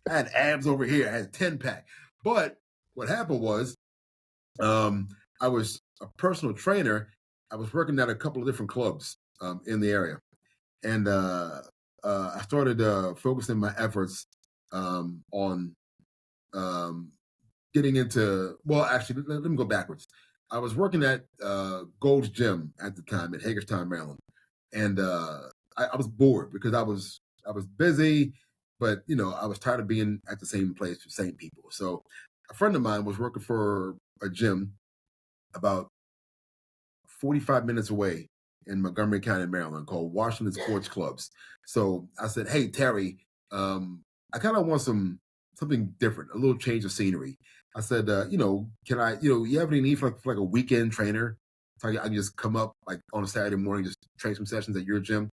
S1: had abs over here. I had a 10-pack. But what happened was, I was a personal trainer. I was working at a couple of different clubs in the area. And I started focusing my efforts on getting into, well, actually, let me go backwards. I was working at Gold's Gym at the time at Hagerstown, Maryland. And I was bored because I was busy, but, I was tired of being at the same place with the same people. So a friend of mine was working for a gym about 45 minutes away in Montgomery County, Maryland, called Washington Sports Clubs. So I said, hey, Terry, I kind of want something different, a little change of scenery. I said, can I, you have any need for like a weekend trainer? So I can just come up like on a Saturday morning, just train some sessions at your gym.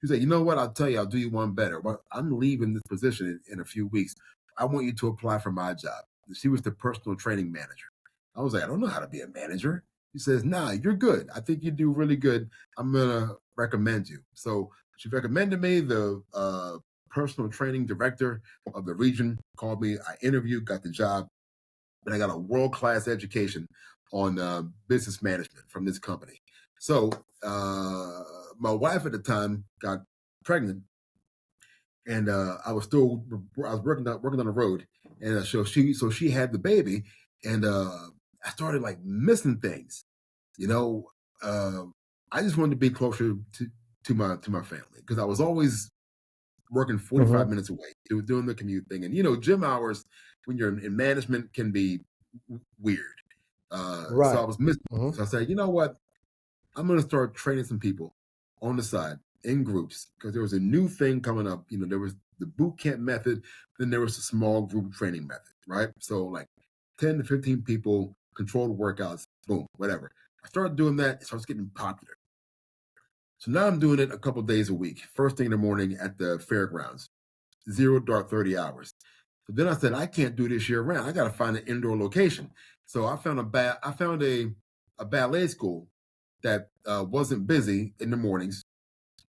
S1: She said, you know what? I'll tell you, I'll do you one better. But I'm leaving this position in a few weeks. I want you to apply for my job. She was the personal training manager. I was like, I don't know how to be a manager. She says, nah, you're good. I think you do really good. I'm going to recommend you. So she recommended me. The personal training director of the region called me. I interviewed, got the job, and I got a world-class education on business management from this company. So my wife at the time got pregnant, and I was working on the road, and so she had the baby, and I started like missing things, you know. I just wanted to be closer to my family because I was always working 45 minutes away, doing the commute thing, and gym hours when you're in management can be weird.
S2: Right.
S1: So I was missing.
S2: Mhm.
S1: So I said, you know what? I'm going to start training some people on the side in groups because there was a new thing coming up. There was the boot camp method, then there was the small group training method, right? So like 10 to 15 people, controlled workouts, boom, whatever. I started doing that. It starts getting popular. So now I'm doing it a couple days a week. First thing in the morning at the fairgrounds, 0 dark 30 hours. So then I said, I can't do this year round. I got to find an indoor location. So I found a ballet school that wasn't busy in the mornings.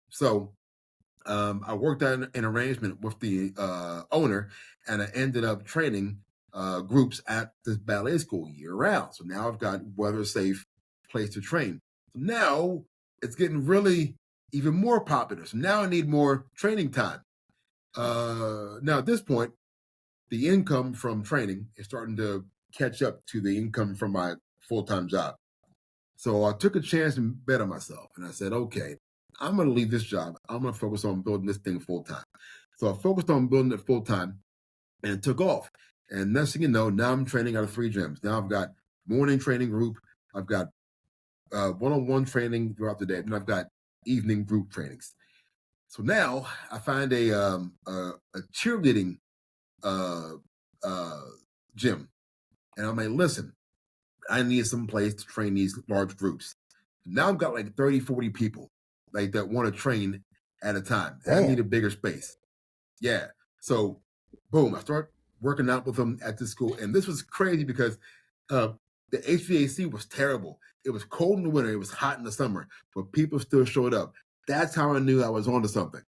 S1: So I worked out an arrangement with the owner, and I ended up training groups at this ballet school year round. So now I've got weather safe place to train. So now it's getting really even more popular. So now I need more training time. Now at this point, the income from training is starting to catch up to the income from my full-time job. So I took a chance and bet on myself. And I said, okay, I'm going to leave this job. I'm going to focus on building this thing full time. So I focused on building it full time and it took off. And next thing you know, now I'm training out of 3 gyms. Now I've got morning training group. I've got one-on-one training throughout the day. And I've got evening group trainings. So now I find a cheerleading gym. And I'm like, listen, I need some place to train these large groups. Now I've got like 30, 40 people like that want to train at a time. And I need a bigger space. Yeah. So boom, I start working out with them at the school. And this was crazy because the HVAC was terrible. It was cold in the winter. It was hot in the summer, but people still showed up. That's how I knew I was onto something.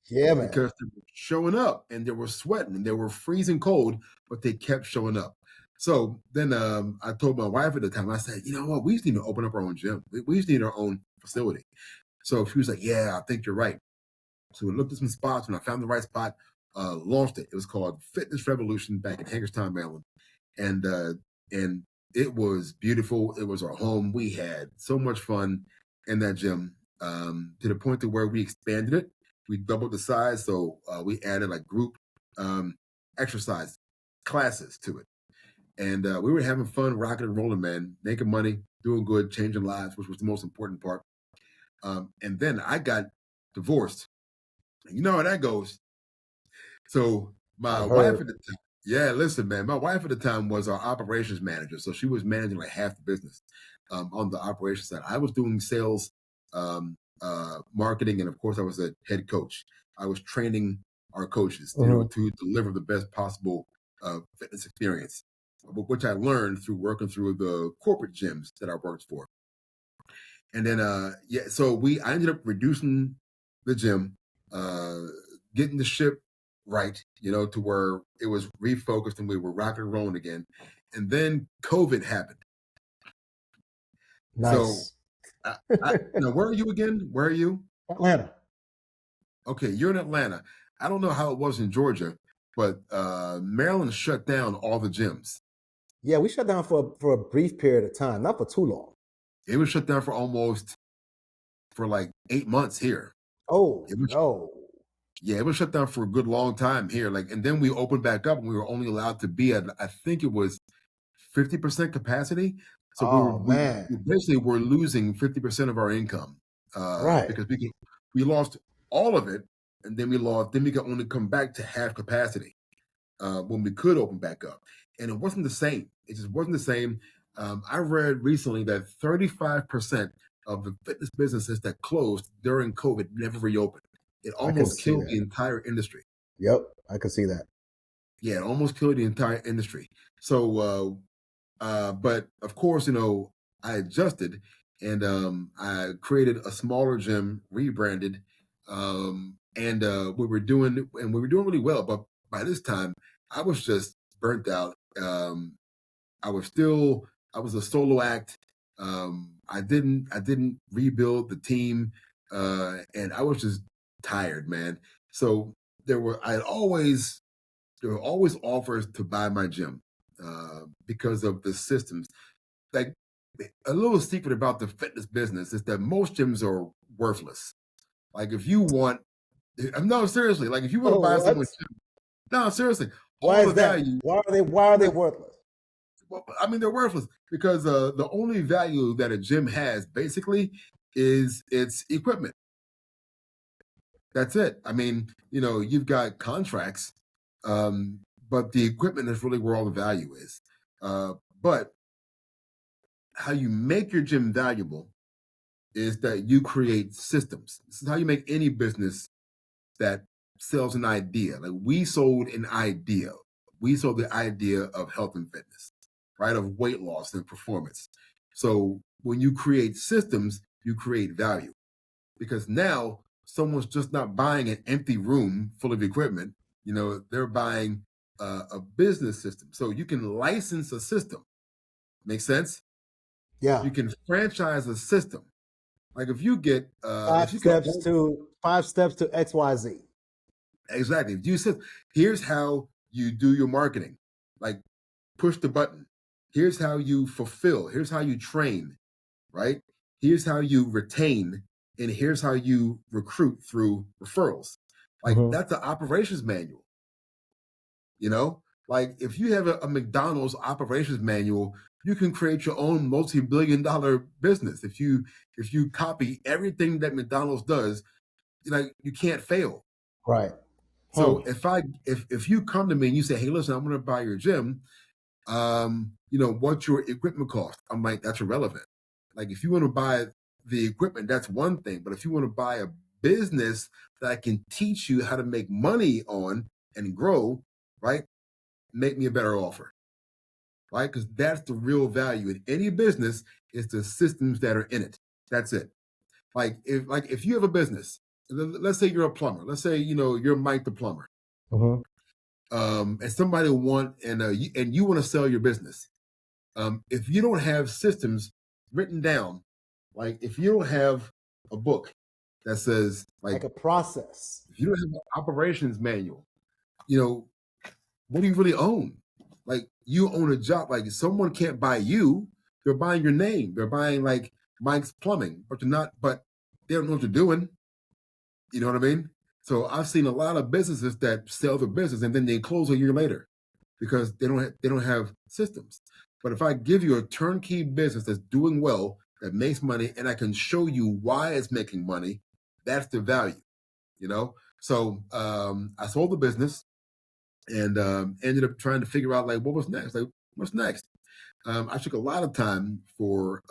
S2: Yeah, man.
S1: Because they were showing up and they were sweating and they were freezing cold, but they kept showing up. So then I told my wife at the time, I said, you know what, we just need to open up our own gym. We just need our own facility. So she was like, yeah, I think you're right. So we looked at some spots and I found the right spot, launched it. It was called Fitness Revolution back in Hagerstown, Maryland. And it was beautiful. It was our home. We had so much fun in that gym to the point to where we expanded it. We doubled the size. So we added like group exercise classes to it. And we were having fun, rocking and rolling, man, making money, doing good, changing lives, which was the most important part. And then I got divorced. And you know how that goes. So my wife at the time, yeah, listen, man, my wife at the time was our operations manager. So she was managing like half the business on the operations side. I was doing sales, marketing, and of course I was a head coach. I was training our coaches, to deliver the best possible fitness experience, which I learned through working through the corporate gyms that I worked for. And then, so I ended up reducing the gym, getting the ship right, to where it was refocused and we were rocking and rolling again. And then COVID happened.
S2: Nice.
S1: So, now, where are you again? Where are you?
S2: Atlanta.
S1: Okay, you're in Atlanta. I don't know how it was in Georgia, but Maryland shut down all the gyms.
S2: Yeah, we shut down for a brief period of time, not for too long.
S1: It was shut down for like 8 months here.
S2: Oh, no.
S1: Yeah, it was shut down for a good long time here. And then we opened back up and we were only allowed to be at, I think it was 50% capacity. So we basically were losing 50% of our income.
S2: Right.
S1: Because we lost all of it and then we lost. Then we could only come back to half capacity when we could open back up, and it wasn't the same. It just wasn't the same. I read recently that 35% of the fitness businesses that closed during COVID never reopened. It
S2: I can
S1: almost
S2: see
S1: killed the
S2: that.
S1: entire industry.
S2: Yep, I can see that.
S1: Yeah, it almost killed the entire industry. So, but of course, I adjusted and I created a smaller gym, rebranded, and we were doing really well. But by this time, I was just burnt out. I was still I was a solo act. I didn't rebuild the team, and I was just tired, man. So there were always offers to buy my gym because of the systems. Like a little secret about the fitness business is that most gyms are worthless. Like if you want, no, seriously, like if you want to
S2: Oh,
S1: buy
S2: what?
S1: someone's gym, no, seriously,
S2: Why
S1: all the
S2: is that?
S1: value.
S2: Why are they
S1: Like,
S2: worthless?
S1: well, I mean, they're worthless because the only value that a gym has basically is its equipment. That's it. I mean, you've got contracts, um, but the equipment is really where all the value is. But how you make your gym valuable is that you create systems. This is how you make any business that sells an idea. Like we sold an idea. We sold the idea of health and fitness, right? Of weight loss and performance. So when you create systems, you create value because now someone's just not buying an empty room full of equipment. They're buying a business system. So you can license a system. Make sense?
S2: Yeah.
S1: You can franchise a system. Like if you get
S2: Five steps to XYZ.
S1: exactly, if you said here's how you do your marketing, like push the button. Here's how you fulfill. Here's how you train, right? Here's how you retain, and here's how you recruit through referrals. Like
S2: Mhm.
S1: that's the operations manual. Like if you have a McDonald's operations manual, you can create your own multi-billion-dollar business. If you copy everything that McDonald's does, like you can't fail.
S2: Right.
S1: So if you come to me and you say, hey, listen, I'm going to buy your gym, what's your equipment cost? I'm like, that's irrelevant. Like if you want to buy the equipment, that's one thing. But if you want to buy a business that can teach you how to make money on and grow, right? Make me a better offer, right? Because that's the real value in any business is the systems that are in it. That's it. If you have a business, let's say you're a plumber. Let's say you're Mike the plumber,
S2: Mhm.
S1: and somebody and you want to sell your business. If you don't have systems written down, like if you don't have a book that says
S2: Like a process.
S1: if you don't have an operations manual, what do you really own? Like you own a job. Like someone can't buy you; they're buying your name. They're buying like Mike's Plumbing, but they're not. But they don't know what you're doing. You know what I mean? So I've seen a lot of businesses that sell their business and then they close a year later because they don't have systems. But if I give you a turnkey business that's doing well, that makes money, and I can show you why it's making money, that's the value. So I sold the business and ended up trying to figure out like what was next. Like what's next? I took a lot of time for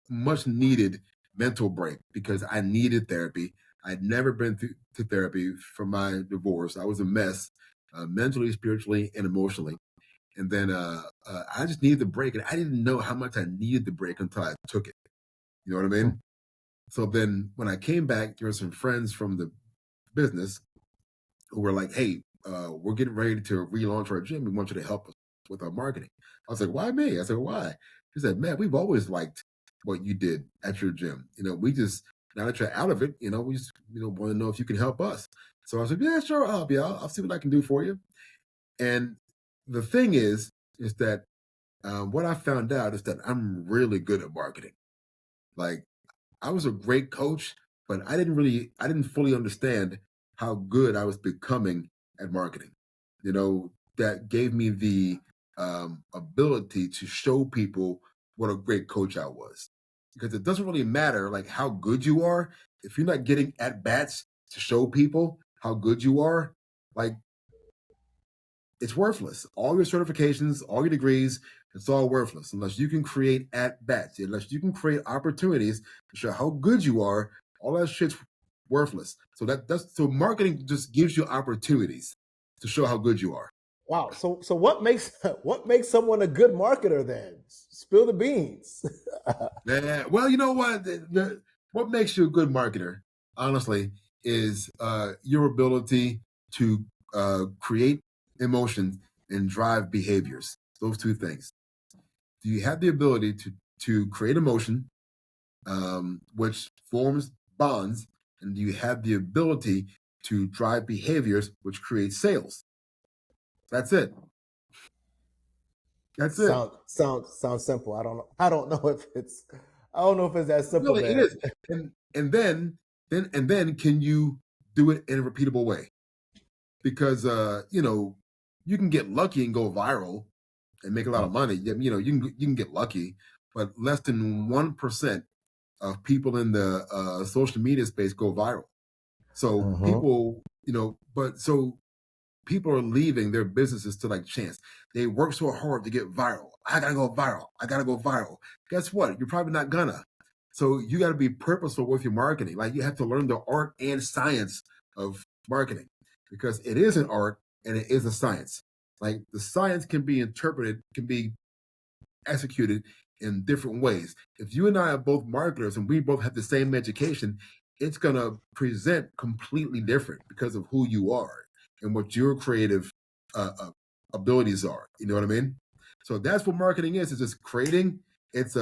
S1: much needed mental break because I needed therapy. I'd never been to therapy from my divorce. I was a mess, mentally, spiritually, and emotionally. And then I just needed the break, and I didn't know how much I needed the break until I took it. You know what I mean? So then when I came back, there were some friends from the business who were like, hey, we're getting ready to relaunch our gym. We want you to help us with our marketing. I was like, why me? I said, why? He said, man, we've always liked what you did at your gym. We just, now that you're out of it, we just, want to know if you can help us. So I said, yeah, sure, I'll help you out. I'll see what I can do for you. And the thing is that what I found out is that I'm really good at marketing. Like I was a great coach, but I didn't fully understand how good I was becoming at marketing. That gave me the ability to show people what a great coach I was. Because it doesn't really matter like how good you are if you're not getting at bats to show people how good you are, like, it's worthless. All your certifications, all your degrees, it's all worthless unless you can create at-bats, unless you can create opportunities to show how good you are. All that shit's worthless. So marketing just gives you opportunities to show how good you are.
S2: Wow. So what makes someone a good marketer then? Spill the beans.
S1: Yeah. Well, you know what? What makes you a good marketer, honestly, is your ability to create emotions and drive behaviors. Those two things. Do you have the ability to create emotion, which forms bonds, and do you have the ability to drive behaviors, which create sales? That's it. That's it.
S2: Sounds simple. I don't know if it's that simple,
S1: Really, it
S2: man.
S1: is. And then can you do it in a repeatable way? Because you can get lucky and go viral and make a lot of money. You can get lucky, but less than 1% of people in the social media space go viral. So people, people are leaving their businesses to like chance. They work so hard to get viral. I gotta go viral. I gotta go viral. Guess what? You're probably not gonna. So you got to be purposeful with your marketing. Like you have to learn the art and science of marketing because it is an art and it is a science. Like the science can be interpreted, can be executed in different ways. If you and I are both marketers and we both have the same education, it's going to present completely different because of who you are and what your creative abilities are. You know what I mean? So that's what marketing is. It's just creating. It's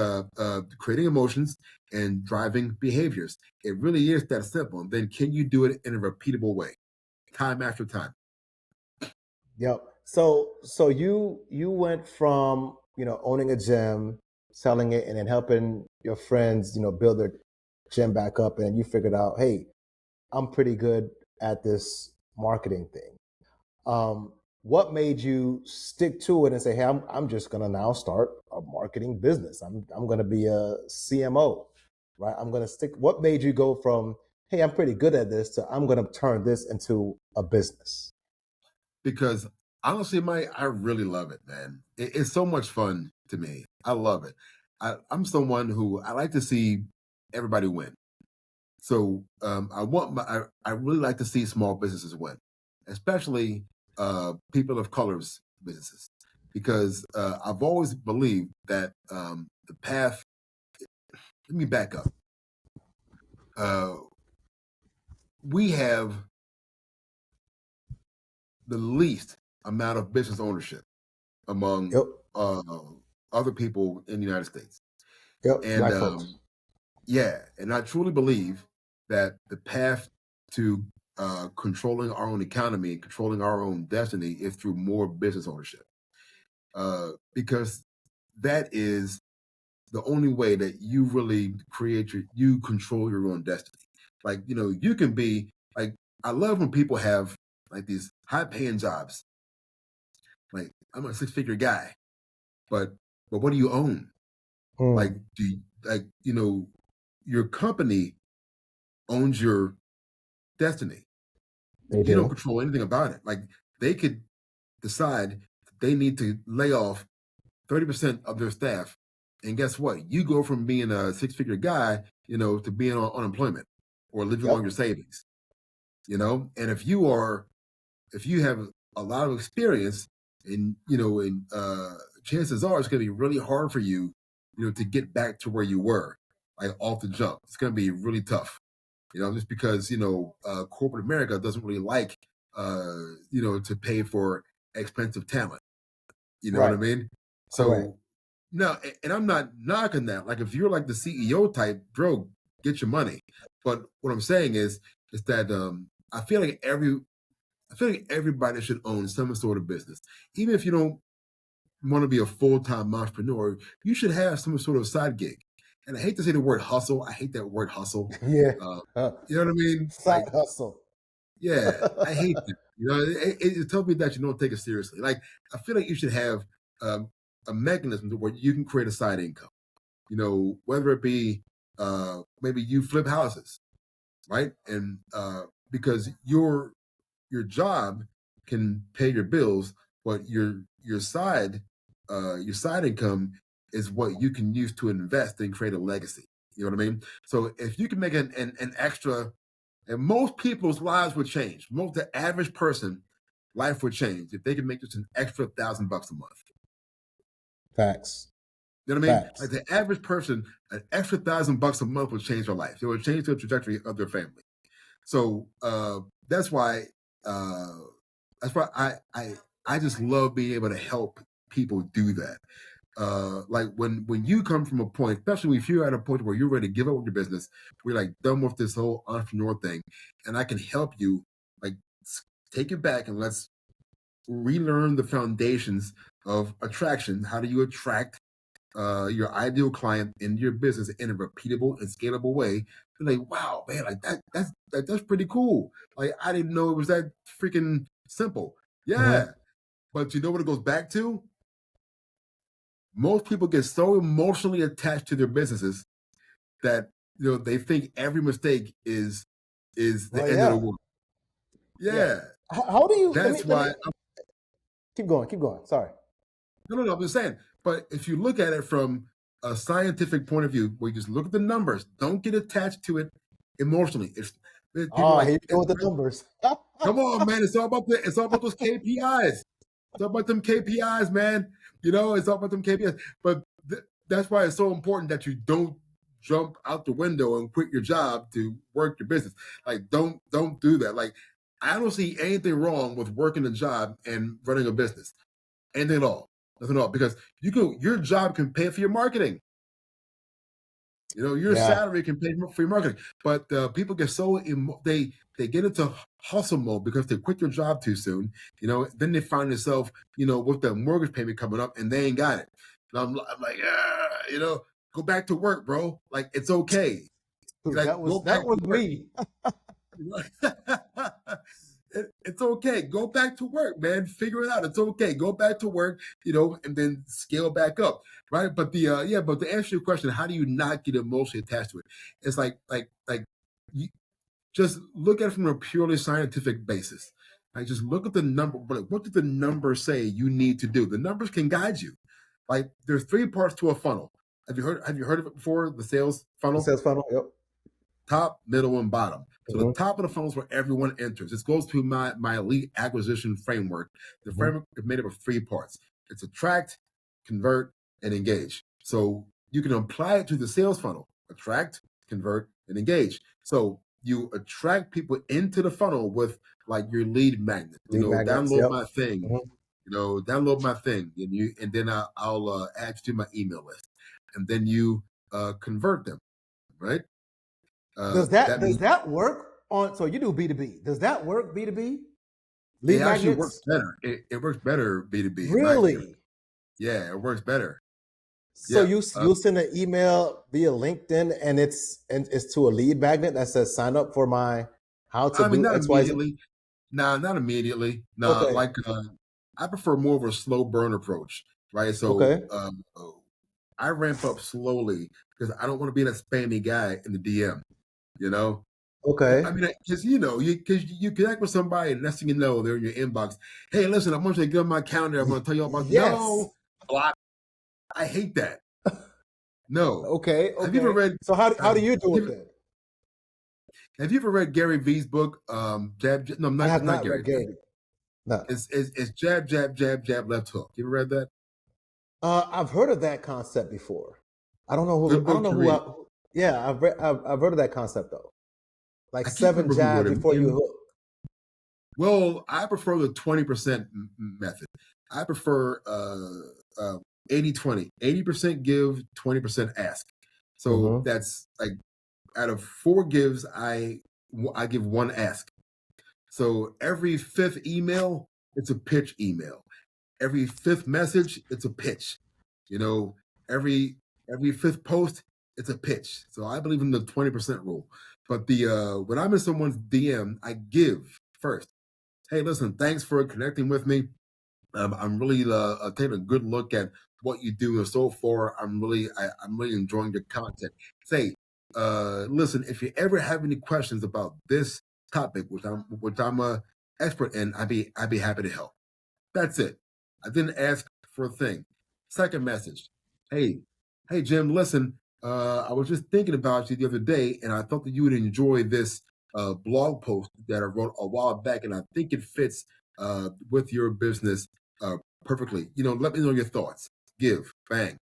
S1: creating emotions and driving behaviors. It really is that simple. And then can you do it in a repeatable way, time after time?
S2: Yep. So you went from owning a gym, selling it, and then helping your friends build their gym back up, and you figured out, hey, I'm pretty good at this marketing thing. What made you stick to it and say, hey, I'm just gonna now start a marketing business. I'm gonna be a CMO, right? I'm gonna stick. What made you go from, hey, I'm pretty good at this to I'm gonna turn this into a business?
S1: Because honestly, Mike, I really love it, man. It's so much fun to me. I love it. I'm someone who I like to see everybody win. So I really like to see small businesses win, especially people of color's businesses, because I've always believed that the path. Let me back up. We have the least amount of business ownership among
S2: Yep.
S1: other people in the United States.
S2: Yep.
S1: And
S2: Black folks.
S1: yeah, and I truly believe that the path to controlling our own economy and controlling our own destiny is through more business ownership. Because that is the only way that you really you control your own destiny. Like, you can be like, I love when people have like these high paying jobs. Like, I'm a 6-figure guy, but what do you own? Like, your company owns your destiny.
S2: They
S1: You don't
S2: do.
S1: control anything about it. Like, they could decide they need to lay off 30% of their staff. And guess what? You go from being a 6-figure guy, to being on unemployment or living on
S2: Yep.
S1: your savings, And if you have a lot of experience and, chances are it's going to be really hard for you, to get back to where you were, like off the jump. It's going to be really tough, just because, corporate America doesn't really like, to pay for expensive talent. You know what I
S2: Right.
S1: mean?
S2: Correct.
S1: So, no, and I'm not knocking that. Like, if you're like the CEO type, bro, get your money. But what I'm saying is that I feel like everybody should own some sort of business, even if you don't want to be a full-time entrepreneur. You should have some sort of side gig. And I hate to say the word hustle. I hate that word hustle.
S2: Yeah.
S1: You know what I mean?
S2: Side
S1: Like,
S2: hustle.
S1: yeah, I hate that. It tells me that you don't take it seriously. Like, I feel like you should have um, a mechanism to where you can create a side income. Whether it be maybe you flip houses, right? And because your job can pay your bills, but your side income is what you can use to invest and create a legacy. You know what I mean? So if you can make an extra, and most people's lives would change. The average person life would change if they could make just an extra $1,000 a month.
S2: Facts.
S1: You know what I mean?
S2: Facts.
S1: Like the average person, an extra $1,000 a month would change their life. It would change the trajectory of their family. So that's why I just love being able to help people do that. Like when you come from a point, especially if you're at a point where you're ready to give up with your business, we're like done with this whole entrepreneur thing, and I can help you like take it back and let's relearn the foundations of attraction. How do you attract your ideal client into your business in a repeatable and scalable way? They're like, wow, man, like that's pretty cool. Like I didn't know it was that freaking simple. Yeah, but you know what it goes back to? Most people get so emotionally attached to their businesses that they think every mistake is the end of the world. Yeah.
S2: How do you?
S1: That's why.
S2: Keep going. Sorry.
S1: No. I'm just saying. But if you look at it from a scientific point of view, where you just look at the numbers, don't get attached to it emotionally. It's people
S2: here you go with the numbers.
S1: Come on, man! It's all about those KPIs. It's all about them KPIs, man. It's all about them KPIs. But that's why it's so important that you don't jump out the window and quit your job to work your business. Like, don't do that. Like, I don't see anything wrong with working a job and running a business. Anything at all. Nothing at all. Because your job can pay for your marketing. Your salary can pay for your marketing. But people get so they get into hustle mode because they quit their job too soon. Then they find themselves, with the mortgage payment coming up, and they ain't got it. And I'm like, go back to work, bro. Like, it's okay.
S2: Dude, like, that was me.
S1: It's okay. Go back to work, man. Figure it out. It's okay. Go back to work, and then scale back up, right? But but to answer your question, how do you not get emotionally attached to it? It's like you just look at it from a purely scientific basis. Like, just look at the number. What did the numbers say you need to do? The numbers can guide you. Like, there's 3 parts to a funnel. Have you heard of it before? The sales funnel.
S2: The sales funnel. Yep.
S1: Top, middle, and bottom. So the top of the funnel is where everyone enters. This goes to my elite acquisition framework. The framework is made up of 3 parts. It's attract, convert, and engage. So you can apply it to the sales funnel. Attract, convert, and engage. So you attract people into the funnel with like your lead magnet. Download my thing. Download my thing, and then I'll add you to my email list, and then you convert them, right?
S2: Does that work on? So you do B2B. Does that work B2B?
S1: It actually works better. It works better B2B.
S2: Really?
S1: Yeah, it works better.
S2: So you'll send an email via LinkedIn, and it's to a lead magnet that says sign up for my how to do
S1: not
S2: XYZ.
S1: Immediately. No, not immediately. No,
S2: Okay.
S1: like I prefer more of a slow burn approach, right? So I ramp up slowly because I don't want to be that spammy guy in the DM.
S2: Okay.
S1: I mean, because you connect with somebody, and next thing you know, they're in your inbox. Hey, listen, I want you to get on my calendar. I'm going to tell you all about.
S2: Yes.
S1: No, I hate that. No.
S2: Okay.
S1: Have you ever read?
S2: So how do you do it then?
S1: Have you ever read Gary Vee's book? Jab. No,
S2: I have not
S1: Gary.
S2: read Gary. No.
S1: It's jab, jab, jab, jab, left hook. You ever read that?
S2: I've heard of that concept before. I don't know who. Yeah, I've heard of that concept though. Like 7 jabs before you hook.
S1: Well, I prefer the 20% method. I prefer 80-20. 80% give, 20% ask. So that's like out of 4 gives, I give 1 ask. So every 5th email, it's a pitch email. Every 5th message, it's a pitch. Every 5th post, it's a pitch. So I believe in the 20% rule. But when I'm in someone's DM, I give first. Hey, listen, thanks for connecting with me. I'm really taking a good look at what you do, and so far, I'm really enjoying your content. Say, listen, if you ever have any questions about this topic, which I'm a expert in, I'd be happy to help. That's it. I didn't ask for a thing. Second message. Hey, Jim, listen, I was just thinking about you the other day, and I thought that you would enjoy this blog post that I wrote a while back, and I think it fits with your business perfectly. Let me know your thoughts. Give, bang.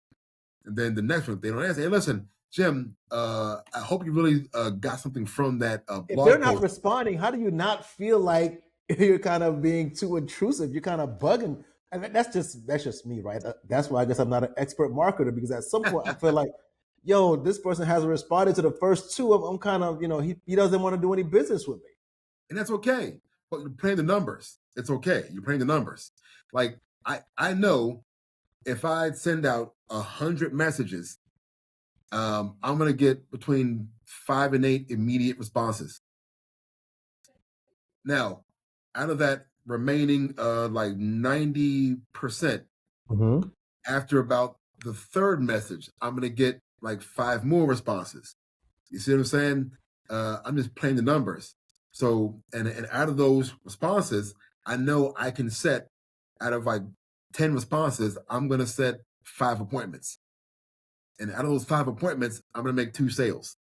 S1: And then the next one, they don't answer. Hey, listen, Jim, I hope you really got something from that blog
S2: If they're not
S1: post.
S2: responding, how do you not feel like you're kind of being too intrusive? You're kind of bugging. And that's just me, right? That's why I guess I'm not an expert marketer, because at some point I feel like, yo, this person hasn't responded to the first two. I'm kind of, he doesn't want to do any business with me.
S1: And that's okay. But you're playing the numbers. It's okay. You're playing the numbers. Like I know if I send out 100 messages, I'm gonna get between 5 and 8 immediate responses. Now, out of that remaining like 90%, after about the third message, I'm gonna get like 5 more responses. You see what I'm saying? I'm just playing the numbers. So, and out of those responses, I know I can set, out of like 10 responses, I'm going to set 5 appointments. And out of those 5 appointments, I'm going to make 2 sales.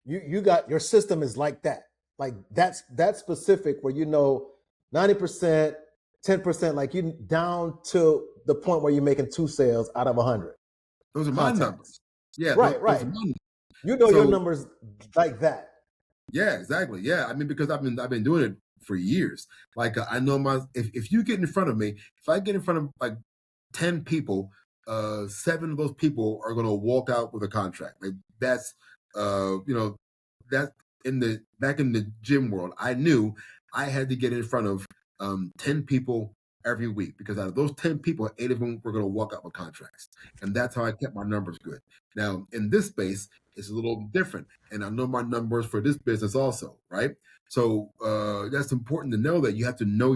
S2: You got, your system is like that. Like that's specific, where 90%, 10%, like you down to the point where you're making 2 sales out of 100.
S1: Those are my numbers. Yeah,
S2: right.
S1: Those are my numbers.
S2: Your numbers like that.
S1: Yeah, exactly. Yeah, I mean, because I've been doing it for years. Like I know if you get in front of me, if I get in front of like 10 people, 7 of those people are going to walk out with a contract. Like that's that back in the gym world, I knew I had to get in front of 10 people every week, because out of those 10 people, 8 of them were going to walk out with contracts. And that's how I kept my numbers good. Now, in this space, it's a little different. And I know my numbers for this business also, right? So that's important to know, that you have to know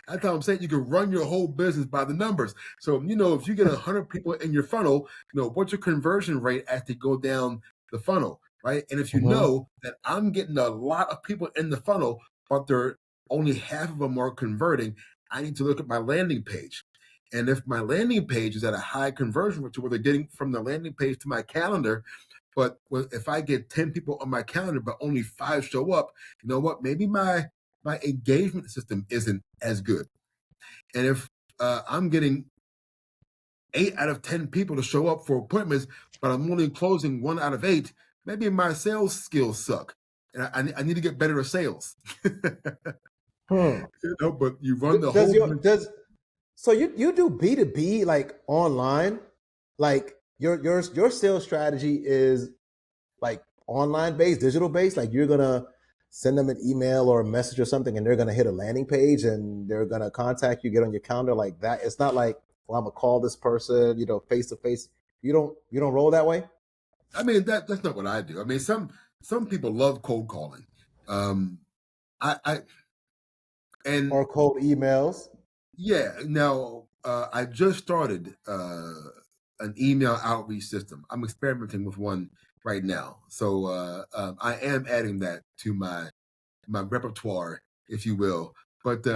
S1: that's how I'm saying you can run your whole business by the numbers. So, if you get 100 people in your funnel, what's your conversion rate as they go down the funnel, right? And if you know that I'm getting a lot of people in the funnel, but they're only half of them are converting, I need to look at my landing page. And if my landing page is at a high conversion rate, to where they're getting from the landing page to my calendar, but if I get 10 people on my calendar, but only 5 show up, you know what? Maybe my engagement system isn't as good. And if I'm getting 8 out of 10 people to show up for appointments, but I'm only closing 1 out of 8, maybe my sales skills suck. And I need to get better at sales. But you run the whole.
S2: So you do B2B, like online, like your sales strategy is like online based, digital based. Like you're gonna send them an email or a message or something, and they're gonna hit a landing page and they're gonna contact you, get on your calendar like that. It's not like, well, I'm gonna call this person, face to face. You don't roll that way.
S1: I mean, that's not what I do. I mean, some people love cold calling.
S2: Or cold emails.
S1: Yeah. Now, I just started an email outreach system. I'm experimenting with one right now. So I am adding that to my repertoire, if you will. But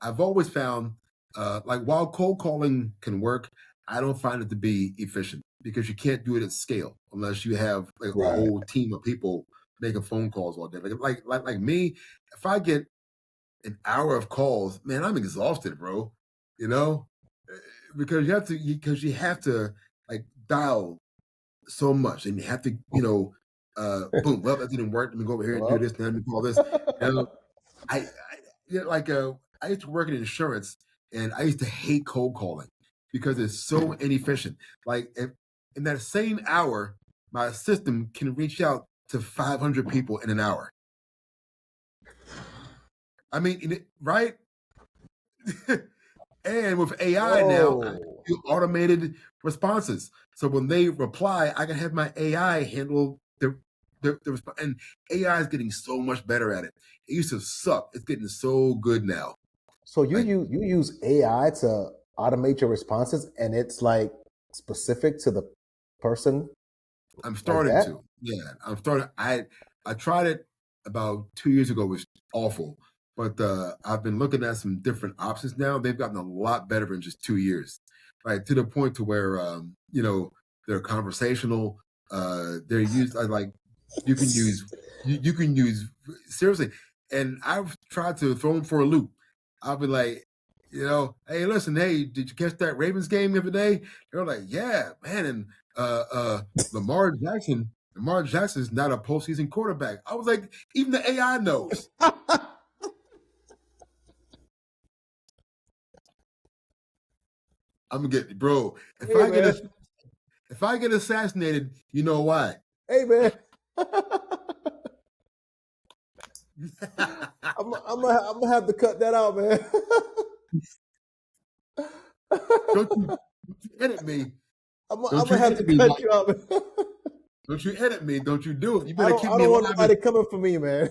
S1: I've always found, like, while cold calling can work, I don't find it to be efficient, because you can't do it at scale unless you have like a whole team of people making phone calls all day. Like me, if I get an hour of calls, man, I'm exhausted, bro. Because you have to like dial so much, and you have to, boom, well, that didn't work. Let me go over here and do this. Now let me call this. I used to work in insurance, and I used to hate cold calling because it's so inefficient. Like in that same hour, my system can reach out to 500 people in an hour. I mean, right? And with AI now, I do automated responses. So when they reply, I can have my AI handle the response. And AI is getting so much better at it. It used to suck. It's getting so good now.
S2: So you use AI to automate your responses, and it's like specific to the person.
S1: I'm starting to. Yeah, I'm starting. I tried it about 2 years ago. It was awful, but I've been looking at some different options now. They've gotten a lot better in just 2 years, right? To the point to where they're conversational. They're used like you can use you can use seriously. And I've tried to throw them for a loop. I'll be like, hey, listen, hey, did you catch that Ravens game the other day? They're like, yeah, man, and Lamar Jackson. Lamar Jackson is not a postseason quarterback. I was like, even the AI knows. I'm gonna get, bro. If I get assassinated, you know why?
S2: Hey man, I'm gonna have to cut that out, man.
S1: Don't you edit me?
S2: I'm gonna have to cut you out, man.
S1: Don't you edit me? Don't you do it? You
S2: I
S1: better keep me.
S2: I don't want nobody coming for me, man.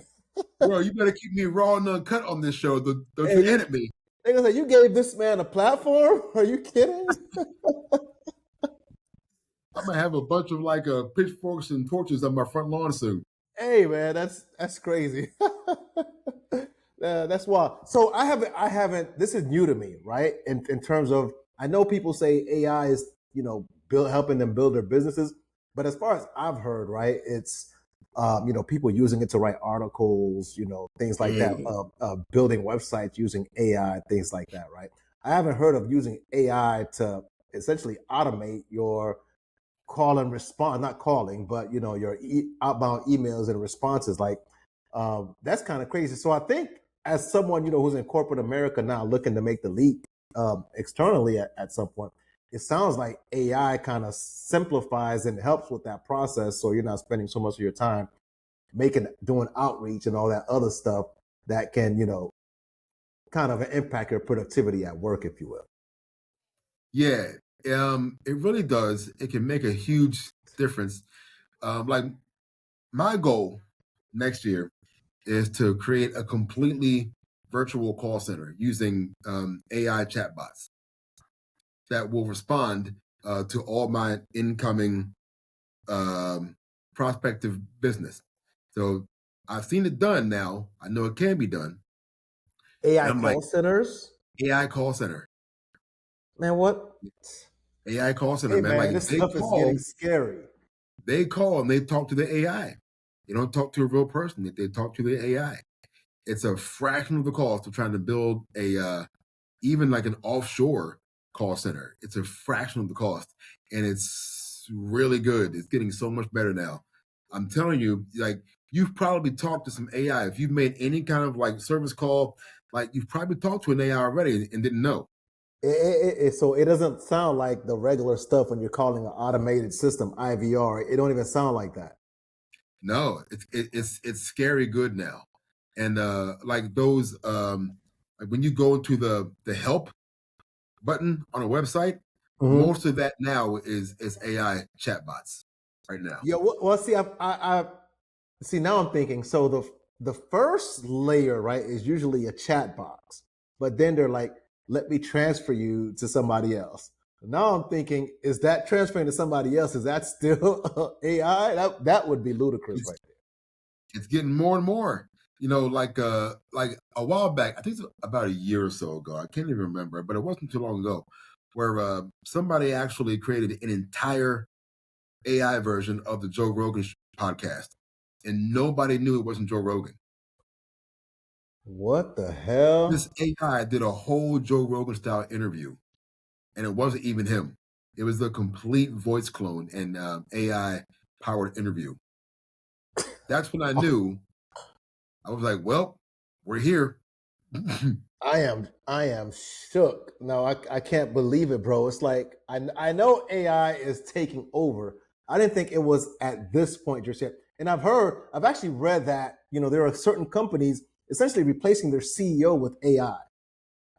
S1: Bro, you better keep me raw and uncut on this show. Don't you edit me?
S2: They're gonna say you gave this man a platform. Are you kidding?
S1: I'm gonna have a bunch of like pitchforks and torches on my front lawn soon.
S2: Hey man, that's crazy. That's why. So I haven't. This is new to me, right? In terms of, I know people say AI is helping them build their businesses, but as far as I've heard, right, it's people using it to write articles, things like that, building websites using AI, things like that, right? I haven't heard of using AI to essentially automate your call and response, not calling, but your outbound emails and responses. Like that's kind of crazy. So I think as someone who's in corporate America now looking to make the leap externally at some point, it sounds like AI kind of simplifies and helps with that process, so you're not spending so much of your time doing outreach and all that other stuff that can kind of impact your productivity at work, if you will.
S1: Yeah, it really does. It can make a huge difference. Like my goal next year is to create a completely virtual call center using AI chatbots that will respond to all my incoming prospective business. So I've seen it done now. I know it can be done.
S2: AI call centers?
S1: AI call center.
S2: Man, what?
S1: AI call center,
S2: hey,
S1: man. Like
S2: this stuff is getting scary.
S1: They call and they talk to the AI. They don't talk to a real person. They talk to the AI. It's a fraction of the cost of trying to build even like an offshore call center. It's a fraction of the cost, and it's really good. It's getting so much better now. I'm telling you, like you've probably talked to some AI. If you've made any kind of like service call, like you've probably talked to an AI already and didn't know.
S2: So it doesn't sound like the regular stuff when you're calling an automated system, IVR. It don't even sound like that.
S1: No, it's scary good now. And like those like when you go to the help button on a website, most of that now is AI chatbots right now.
S2: Yeah, well see, I see now I'm thinking, so the first layer, right, is usually a chat box, but then they're like, let me transfer you to somebody else. Now I'm thinking, is that transferring to somebody else? Is that still AI? That would be ludicrous right there.
S1: It's getting more and more. Like a while back, I think it's about a year or so ago. I can't even remember, but it wasn't too long ago, where somebody actually created an entire AI version of the Joe Rogan podcast, and nobody knew it wasn't Joe Rogan.
S2: What the hell?
S1: This AI did a whole Joe Rogan style interview, and it wasn't even him. It was the complete voice clone and AI powered interview. That's when I knew. I was like, well, we're here.
S2: I am shook. No, I can't believe it, bro. It's like I know AI is taking over. I didn't think it was at this point just yet. And I've actually read that, there are certain companies essentially replacing their CEO with AI.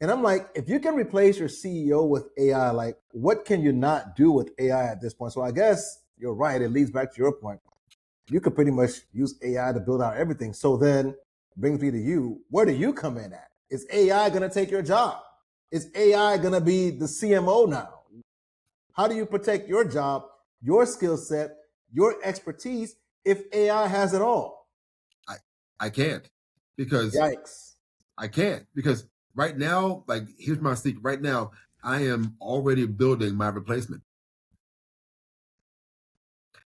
S2: And I'm like, if you can replace your CEO with AI, like what can you not do with AI at this point? So I guess you're right. It leads back to your point. You could pretty much use AI to build out everything. So then brings me to you. Where do you come in at? Is AI going to take your job? Is AI going to be the CMO now? How do you protect your job, your skill set, your expertise if AI has it all?
S1: I can't because
S2: Yikes.
S1: I can't because right now, like here's my secret. Right now, I am already building my replacement.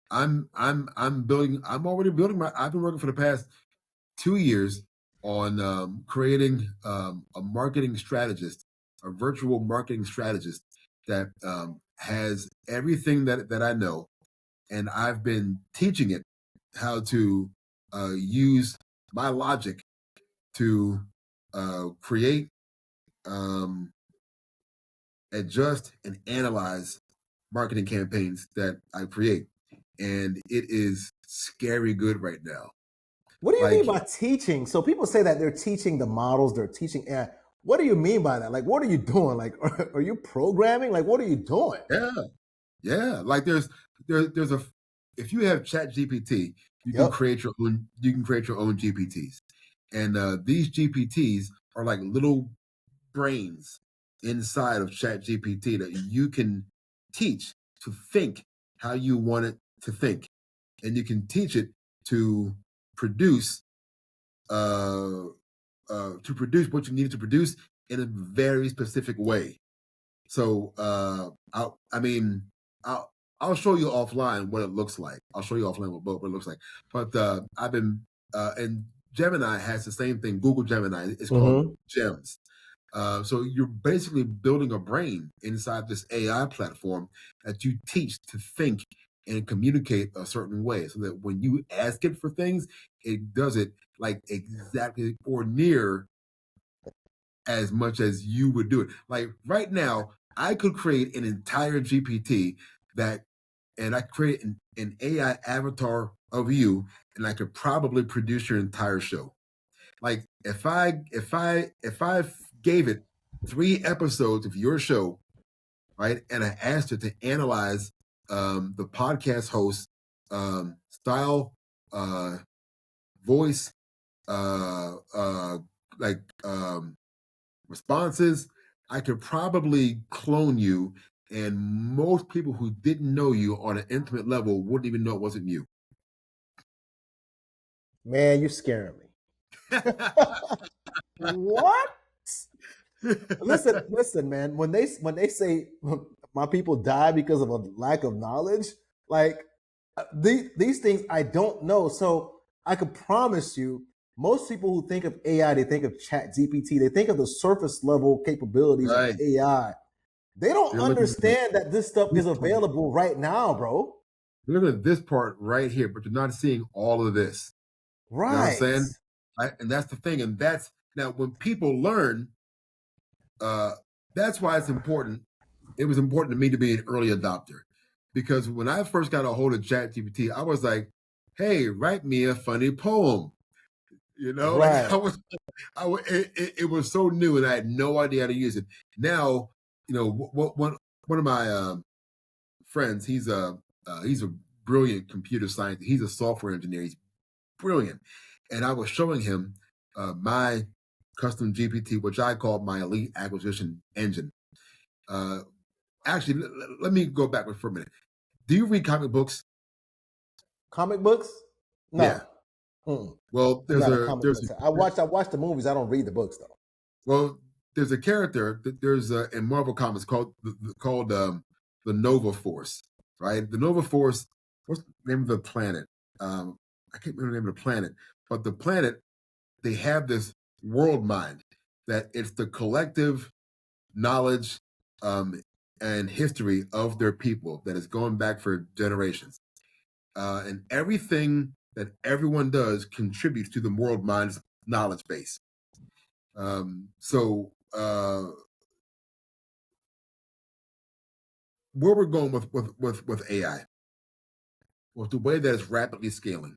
S1: I'm already building my. I've been working for the past 2 years on creating a marketing strategist, a virtual marketing strategist that has everything that I know, and I've been teaching it how to use my logic to create, um, adjust, and analyze marketing campaigns that I create, and it is scary good right now.
S2: What do you mean
S1: Like,
S2: by teaching? So people say that they're teaching the models, they're teaching AI. What do you mean by that? Like, what are you doing? Like, are you programming? Like, what are you doing?
S1: yeah, like there's a if you have Chat GPT, you can
S2: Yep.
S1: create your own GPTs, and these GPTs are like little brains inside of Chat GPT that you can teach to think how you want it to think, and you can teach it to produce what you need to produce in a very specific way. So I'll show you offline what it looks like. I'll show you offline what it looks like. But I've been and Gemini has the same thing. Google Gemini is called Gems. So you're basically building a brain inside this AI platform that you teach to think and communicate a certain way, so that when you ask it for things, it does it like exactly or near as much as you would do it. Like right now, I could create an entire GPT and I create an AI avatar of you, and I could probably produce your entire show. Like if I gave it 3 episodes of your show, right, and I asked it to analyze the podcast host style, voice, like responses, I could probably clone you, and most people who didn't know you on an intimate level wouldn't even know it wasn't you.
S2: Man, you scaring me. What? Listen, man. When they say my people die because of a lack of knowledge, like these things I don't know. So I could promise you, most people who think of AI, they think of Chat GPT, they think of the surface level capabilities
S1: Right.
S2: of AI. They don't
S1: You're looking at
S2: understand that this stuff is available right now, bro.
S1: You're looking at this part right here, but you're not seeing all of this. You know what I'm
S2: Right.
S1: saying? And that's the thing. And that's now when people learn, that's why it's important. It was important to me to be an early adopter, because when I first got a hold of ChatGPT, I was like, "Hey, write me a funny poem." You know,
S2: Right.
S1: like it was so new, and I had no idea how to use it. Now, you know, one of my friends, he's a brilliant computer scientist. He's a software engineer. He's brilliant, and I was showing him my custom GPT, which I call my elite acquisition engine. Actually, let me go backward for a minute. Do you read comic books?
S2: Comic books? No.
S1: Yeah. Well,
S2: I'm not a comic book. I watch the movies. I don't read the books though.
S1: Well, there's a character that there's in Marvel Comics called the Nova Force, right? The Nova Force. What's the name of the planet? I can't remember the name of the planet, but the planet, they have this world mind that it's the collective knowledge and history of their people that is going back for generations, and everything that everyone does contributes to the world mind's knowledge base. So where we're going with AI, with the way that it's rapidly scaling,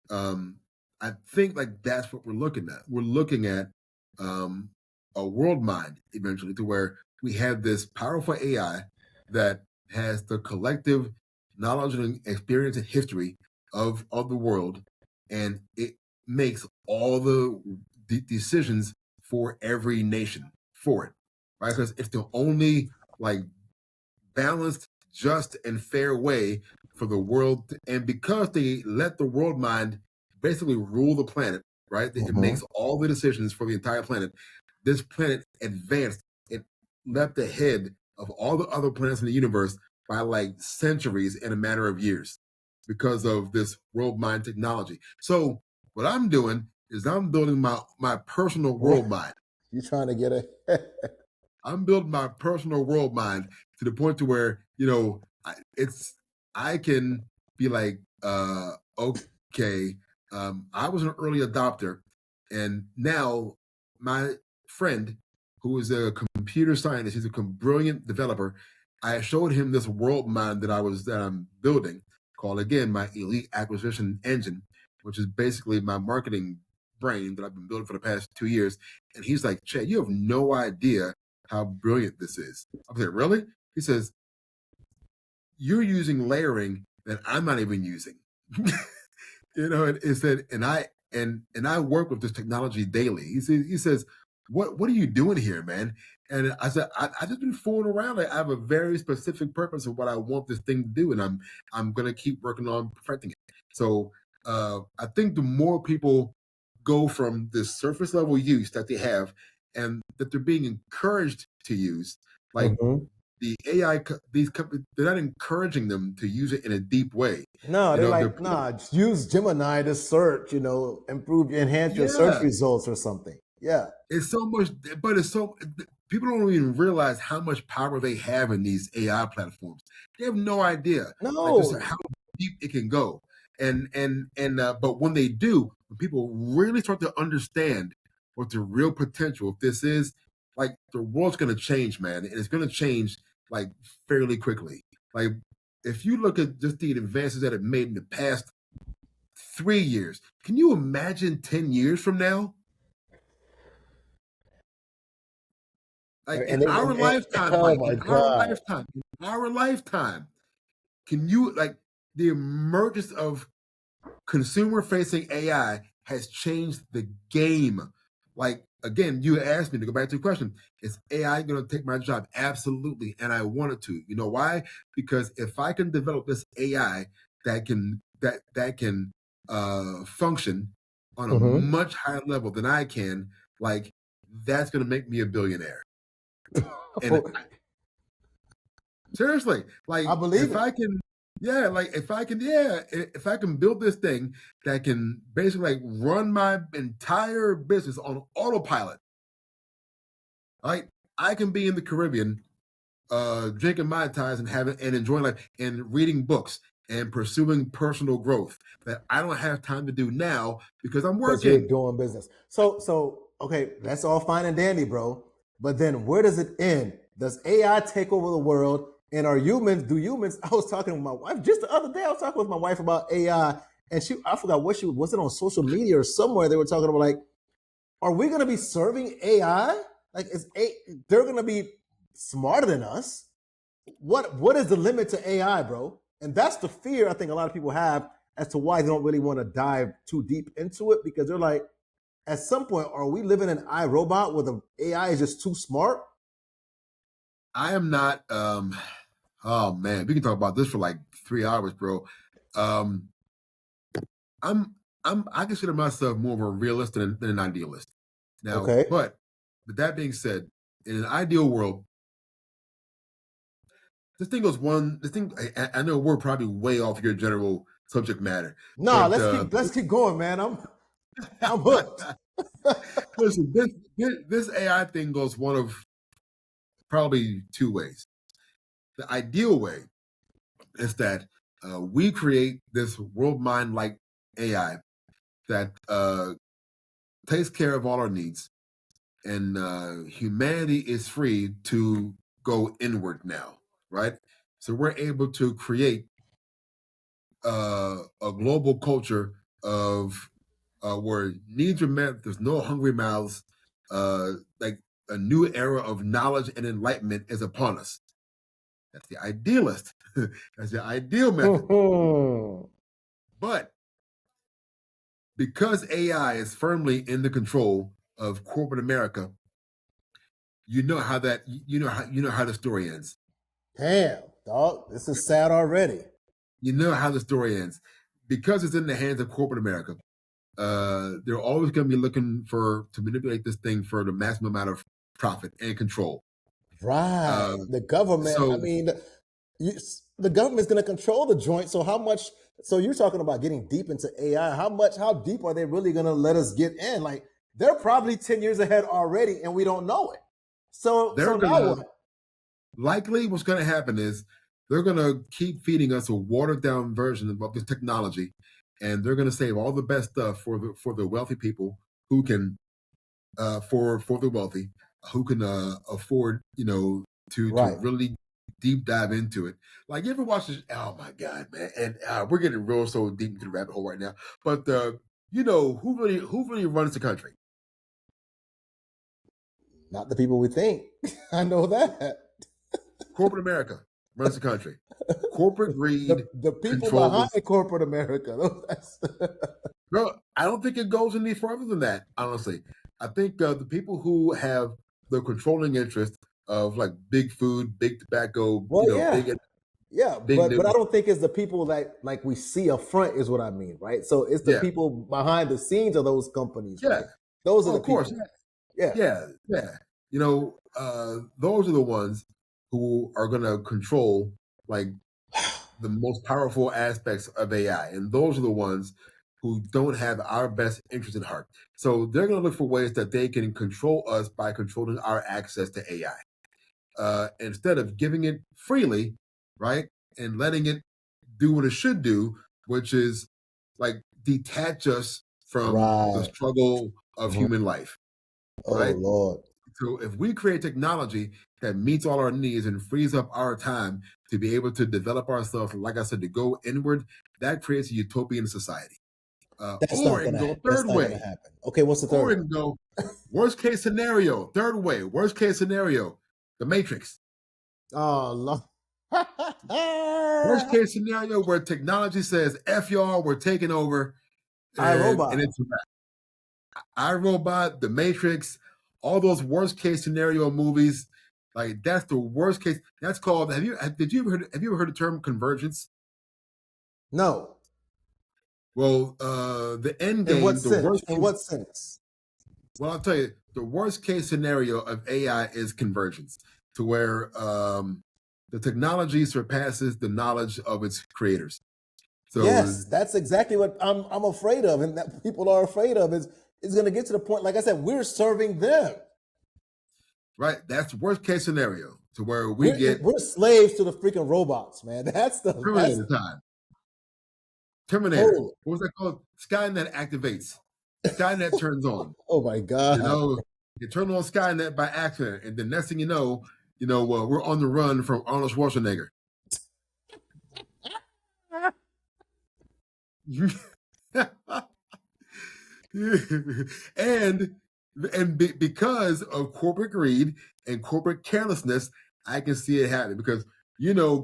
S1: I think like that's what we're looking at. We're looking at a world mind eventually, to where we have this powerful AI that has the collective knowledge and experience and history of the world, and it makes all the decisions for every nation for it, right? Because it's the only like balanced, just, and fair way for the world, and because they let the world mind basically rule the planet, right? It makes all the decisions for the entire planet. This planet advanced. It leapt ahead of all the other planets in the universe by like centuries in a matter of years because of this world mind technology. So what I'm doing is I'm building my personal world mind.
S2: You trying to get a
S1: I'm building my personal world mind to the point to where, I can be like, okay, I was an early adopter, and now my friend, who is a computer scientist, he's a brilliant developer. I showed him this world mind that I'm building, called again my elite acquisition engine, which is basically my marketing brain that I've been building for the past 2 years. And he's like, Chad, you have no idea how brilliant this is. I'm like, really? He says, you're using layering that I'm not even using. It said, and I work with this technology daily. He says, what are you doing here, man? And I said, I just been fooling around. Like, I have a very specific purpose of what I want this thing to do, and I'm gonna keep working on perfecting it. So I think the more people go from this surface level use that they have, and that they're being encouraged to use, like the AI, these companies, they're not encouraging them to use it in a deep way.
S2: No, they're like, just use Gemini to search, enhance your search results or something. Yeah.
S1: It's so much, but people don't even realize how much power they have in these AI platforms. They have no idea.
S2: No.
S1: Just how deep it can go. But when they do, when people really start to understand what the real potential of this is, like, the world's going to change, man. And it's going to change like fairly quickly. Like, if you look at just the advances that it made in the past 3 years, can you imagine 10 years from now? Like, in our lifetime, can you, like, the emergence of consumer-facing AI has changed the game. Like, again, you asked me to go back to the question, is AI going to take my job? Absolutely, and I want it to. You know why? Because if I can develop this AI that can function on a much higher level than I can, like, that's going to make me a billionaire. And seriously, like,
S2: I believe
S1: if I can, if I can build this thing that can basically, like, run my entire business on autopilot, right? I can be in the Caribbean, drinking Mai Tais and enjoying life and reading books and pursuing personal growth that I don't have time to do now because I'm working.
S2: Because you're doing business. So okay, that's all fine and dandy, bro. But then where does it end? Does AI take over the world? And do humans? I was talking with my wife just the other day. I was talking with my wife about AI, and I forgot was it on social media or somewhere? They were talking about, like, are we going to be serving AI? Like, they're going to be smarter than us? What is the limit to AI, bro? And that's the fear I think a lot of people have as to why they don't really want to dive too deep into it, because they're like, at some point, are we living in iRobot where the AI is just too smart?
S1: I am not. Oh man, we can talk about this for like 3 hours, bro. I consider myself more of a realist than an idealist. Now,
S2: okay.
S1: But with that being said, in an ideal world, this thing goes one. This thing, I know we're probably way off your general subject matter.
S2: No, let's keep going, man. I'm hooked.
S1: Listen, this AI thing goes one of probably 2 ways. The ideal way is that we create this world mind like AI that takes care of all our needs, and humanity is free to go inward now, right? So we're able to create a global culture of where needs are met. There's no hungry mouths. Like, a new era of knowledge and enlightenment is upon us. That's the idealist. That's the ideal method. But because AI is firmly in the control of corporate America, you know how the story ends.
S2: Damn, dog, this is sad already.
S1: You know how the story ends. Because it's in the hands of corporate America, They're always going to be looking to manipulate this thing for the maximum amount of profit and control.
S2: Right.
S1: Uh,
S2: The government, I
S1: so
S2: mean, the government's going to control the joint. So how much? So you're talking about getting deep into AI. How deep are they really going to let us get in? Like they're probably 10 years ahead already and we don't know it. So
S1: they're
S2: now
S1: gonna
S2: what?
S1: likely what's going to happen is they're going to keep feeding us a watered down version of this technology, and they're going to save all the best stuff for the wealthy people who can for the wealthy who can afford to
S2: Right.
S1: really deep dive into it. Like you ever watch this? Oh my god, man! And we're getting real so deep into the rabbit hole right now. But who really runs the country?
S2: Not the people we think. I know that.
S1: Corporate America runs the country. Corporate greed
S2: The people behind
S1: controls.
S2: corporate America.
S1: No, I don't think it goes any further than that. Honestly, I think the people who have the controlling interest of like big food, big tobacco,
S2: Well, yeah.
S1: big
S2: Yeah,
S1: big
S2: but I
S1: news.
S2: don't think it's the people that like we see up front is what I mean, right? So it's the
S1: Yeah,
S2: people behind the scenes of those companies,
S1: yeah.
S2: right? Those are
S1: Oh,
S2: the
S1: of course.
S2: people. Yeah.
S1: Yeah. Those are the ones who are going to control like the most powerful aspects of AI, and those are the ones who don't have our best interest at heart. So they're going to look for ways that they can control us by controlling our access to AI. Instead of giving it freely, right, and letting it do what it should do, which is like detach us from the
S2: Right.
S1: struggle of
S2: Mhm.
S1: human life,
S2: Oh
S1: right?
S2: Lord.
S1: So if we create technology that meets all our needs and frees up our time to be able to develop ourselves, like I said, to go inward, that creates a utopian society. Or it can go
S2: That's
S1: third
S2: not gonna
S1: way,
S2: happen. Okay, what's the third
S1: or it
S2: one?
S1: can go worst case scenario, third way, worst case scenario, the Matrix.
S2: Oh Lord.
S1: Worst case scenario where technology says, F y'all, we're taking over,
S2: I
S1: and
S2: Robot.
S1: it's a wrap. iRobot, The Matrix, all those worst case scenario movies. Like that's the worst case. That's called. Have you ever heard the term convergence?
S2: No.
S1: Well, the end
S2: In what
S1: game, the
S2: sense?
S1: worst
S2: In
S1: case.
S2: what sense?
S1: Well, I'll tell you, the worst case scenario of AI is convergence, to where the technology surpasses the knowledge of its creators. So,
S2: Yes, that's exactly what I'm afraid of, and that people are afraid of is going to get to the point. Like I said, we're serving them.
S1: right, that's worst case scenario, to where we
S2: We're
S1: get
S2: we're slaves to the freaking robots, man. That's
S1: Terminator time. Terminator.
S2: holy.
S1: What was that called? Skynet activates. Skynet turns on.
S2: Oh my
S1: You
S2: god.
S1: know, you turn on Skynet by accident, and the next thing we're on the run from Arnold Schwarzenegger. and because of corporate greed and corporate carelessness, I can see it happening because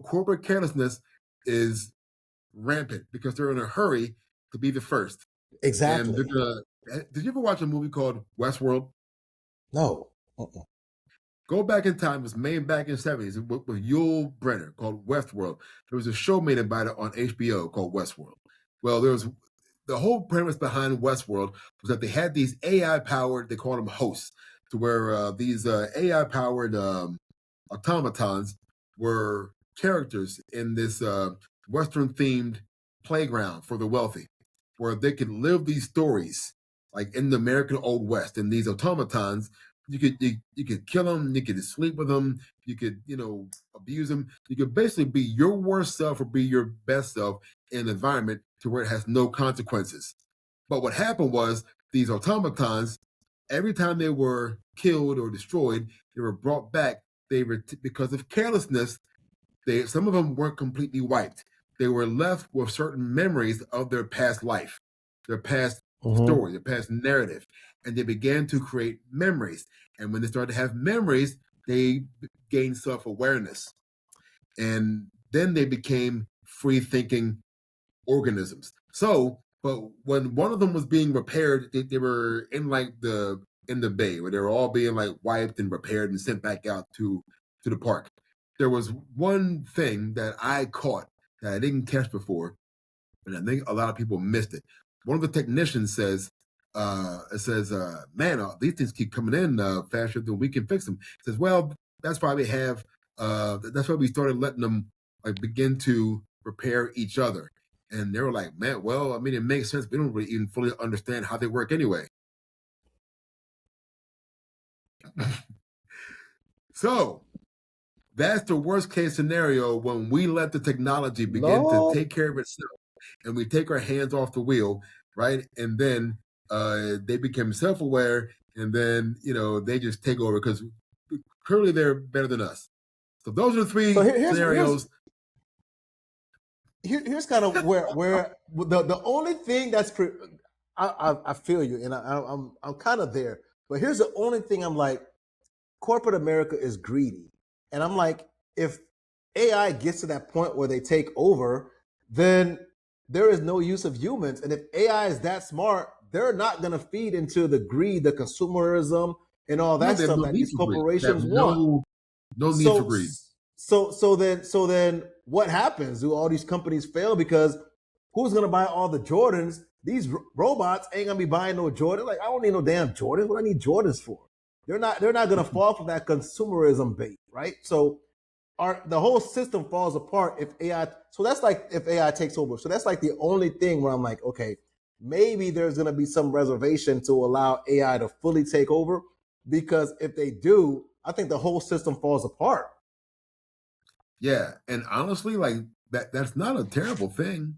S1: corporate carelessness is rampant because they're in a hurry to be the first, and they're
S2: Exactly.
S1: gonna. Did you ever watch a movie called Westworld?
S2: No. Uh-uh.
S1: Go back in time. It was made back in the 70s with Yul Brynner called Westworld. There was a show made about it on HBO called Westworld. Well, there was the whole premise behind Westworld was that they had these AI powered, they called them hosts, to where these AI powered automatons were characters in this Western themed playground for the wealthy, where they could live these stories like in the American Old West. And these automatons, you could kill them, you could sleep with them, you could abuse them. You could basically be your worst self or be your best self in an environment to where it has no consequences. But what happened was these automatons, every time they were killed or destroyed, they were brought back. They were because of carelessness. Some of them weren't completely wiped. They were left with certain memories of their past life, their past
S2: Mhm.
S1: story, their past narrative, and they began to create memories. And when they started to have memories, they gained self-awareness, and then they became free-thinking organisms. So, but when one of them was being repaired, they were in like in the bay where they were all being like wiped and repaired and sent back out to the park. There was one thing that I caught that I didn't catch before, and I think a lot of people missed it. one of the technicians says, man, these things keep coming in faster than we can fix them. He says, well, that's why we started letting them like begin to repair each other. And they were like, man, well, I mean, it makes sense. We don't really even fully understand how they work anyway. So that's the worst case scenario when we let the technology begin to take care of itself and we take our hands off the wheel, right? And then they become self-aware and then, they just take over because clearly they're better than us. So those are the three scenarios.
S2: Here's kind of where the only thing that's I feel you, and I'm kind of there, but here's the only thing I'm like, corporate America is greedy, and I'm like, if AI gets to that point where they take over, then there is no use of humans, and if AI is that smart, they're not going to feed into the greed, the consumerism, and all that stuff that these corporations want.
S1: No need for greed.
S2: So then what happens? Do all these companies fail because who's going to buy all the Jordans? These robots ain't going to be buying no Jordan. Like, I don't need no damn Jordans. What I need Jordans for? They're not going to fall for that consumerism bait, right? So the whole system falls apart if AI. So that's like if AI takes over. So that's like the only thing where I'm like, okay, maybe there's going to be some reservation to allow AI to fully take over, because if they do, I think the whole system falls apart.
S1: Yeah, and honestly, like that's not a terrible thing.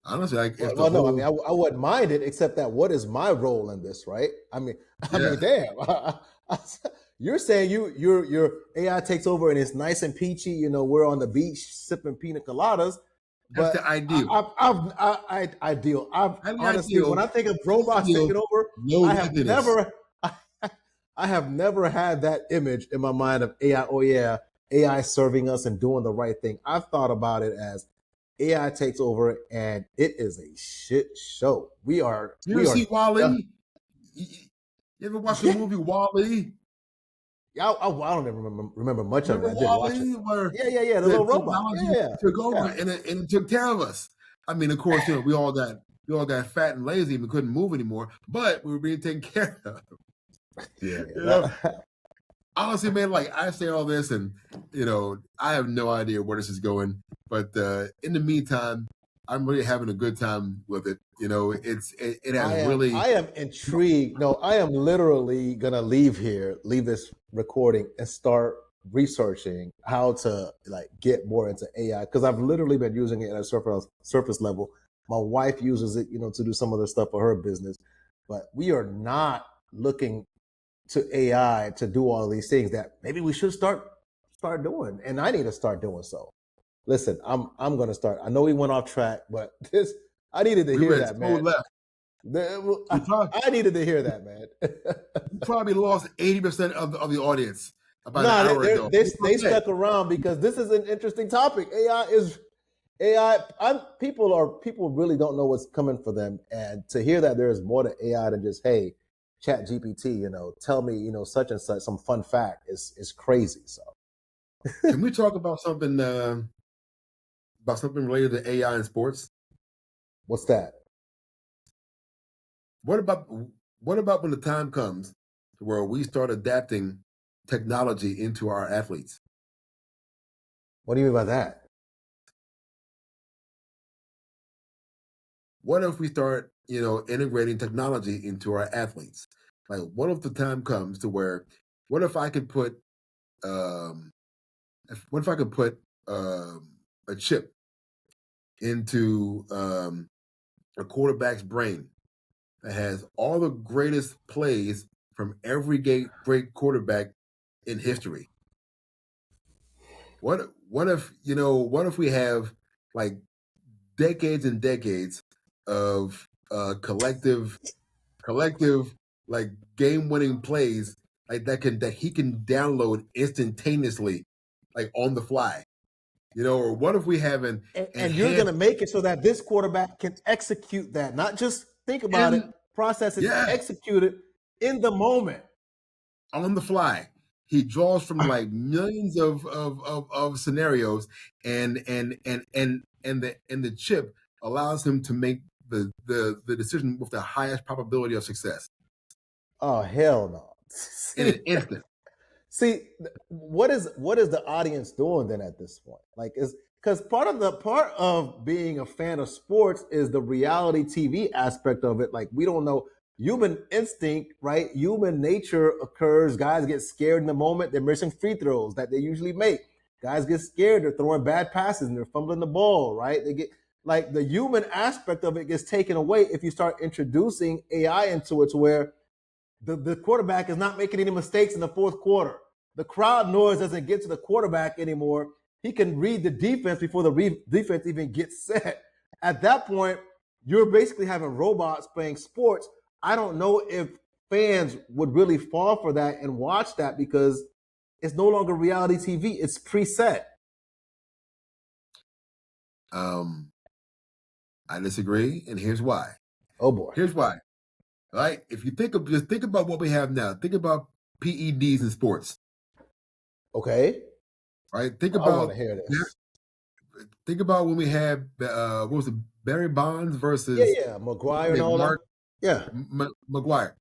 S1: Honestly, like
S2: I wouldn't mind it, except that what is my role in this, right? I mean, damn. You're saying your AI takes over and it's nice and peachy. We're on the beach sipping pina coladas.
S1: That's the ideal.
S2: Ideal. Honestly, when I think of robots taking over, I have never had that image in my mind of AI. Oh yeah, AI serving us and doing the right thing. I've thought about it as AI takes over and it is a shit show. You
S1: see WALL-E? You ever watch the movie WALL-E?
S2: Yeah, I don't even remember much of it. I did watch it.
S1: Yeah.
S2: The little robot.
S1: Took over and it took care of us. I mean, of course, we all got fat and lazy and we couldn't move anymore, but we were being taken care of.
S2: Yeah.
S1: Honestly, man, like I say all this, and I have no idea where this is going. But in the meantime, I'm really having a good time with it. I
S2: am intrigued. No, I am literally gonna leave this recording, and start researching how to get more into AI, because I've literally been using it at a surface level. My wife uses it, to do some other stuff for her business, but we are not looking to AI to do all these things that maybe we should start doing, and I need to start doing so. Listen, I'm going to start. I know we went off track, but I needed to hear that, man. I needed to hear that, man.
S1: You probably lost 80% of the audience about an hour ago.
S2: They stuck around because this is an interesting topic. People really don't know what's coming for them, and to hear that there's more to AI than just, hey, Chat GPT, tell me, such and such, some fun fact is crazy. So
S1: can we talk about something related to AI in sports?
S2: What's that?
S1: What about when the time comes where we start adapting technology into our athletes?
S2: What do you mean by that?
S1: What if we start, integrating technology into our athletes? Like, what if the time comes to where, what if I could put a chip into a quarterback's brain that has all the greatest plays from every great quarterback in history? What if we have like decades and decades of collective like game-winning plays that he can download instantaneously, like on the fly, or what if we have and
S2: you're going to make it so that this quarterback can execute that, not just think about it, process it, execute it in the moment,
S1: on the fly. He draws from like millions of scenarios, and the chip allows him to make the decision with the highest probability of success
S2: Oh hell no!
S1: in an instant.
S2: See, what is the audience doing then at this point? Like, is because part of being a fan of sports is the reality TV aspect of it. Like, we don't know human instinct, right? Human nature occurs. Guys get scared in the moment. They're missing free throws that they usually make. Guys get scared. They're throwing bad passes and they're fumbling the ball, right? They get like the human aspect of it gets taken away if you start introducing AI into it, to where the quarterback is not making any mistakes in the fourth quarter. The crowd noise doesn't get to the quarterback anymore. He can read the defense before the defense even gets set. At that point, you're basically having robots playing sports. I don't know if fans would really fall for that and watch that, because it's no longer reality TV. It's preset.
S1: I disagree, and here's why.
S2: Oh boy.
S1: Here's why. Right? If you think about what we have now. Think about PEDs in sports.
S2: Okay.
S1: Right? Think
S2: I
S1: about
S2: want to hear this.
S1: Think about when we had what was it, Barry Bonds versus
S2: McGuire and all that. Yeah,
S1: McGuire.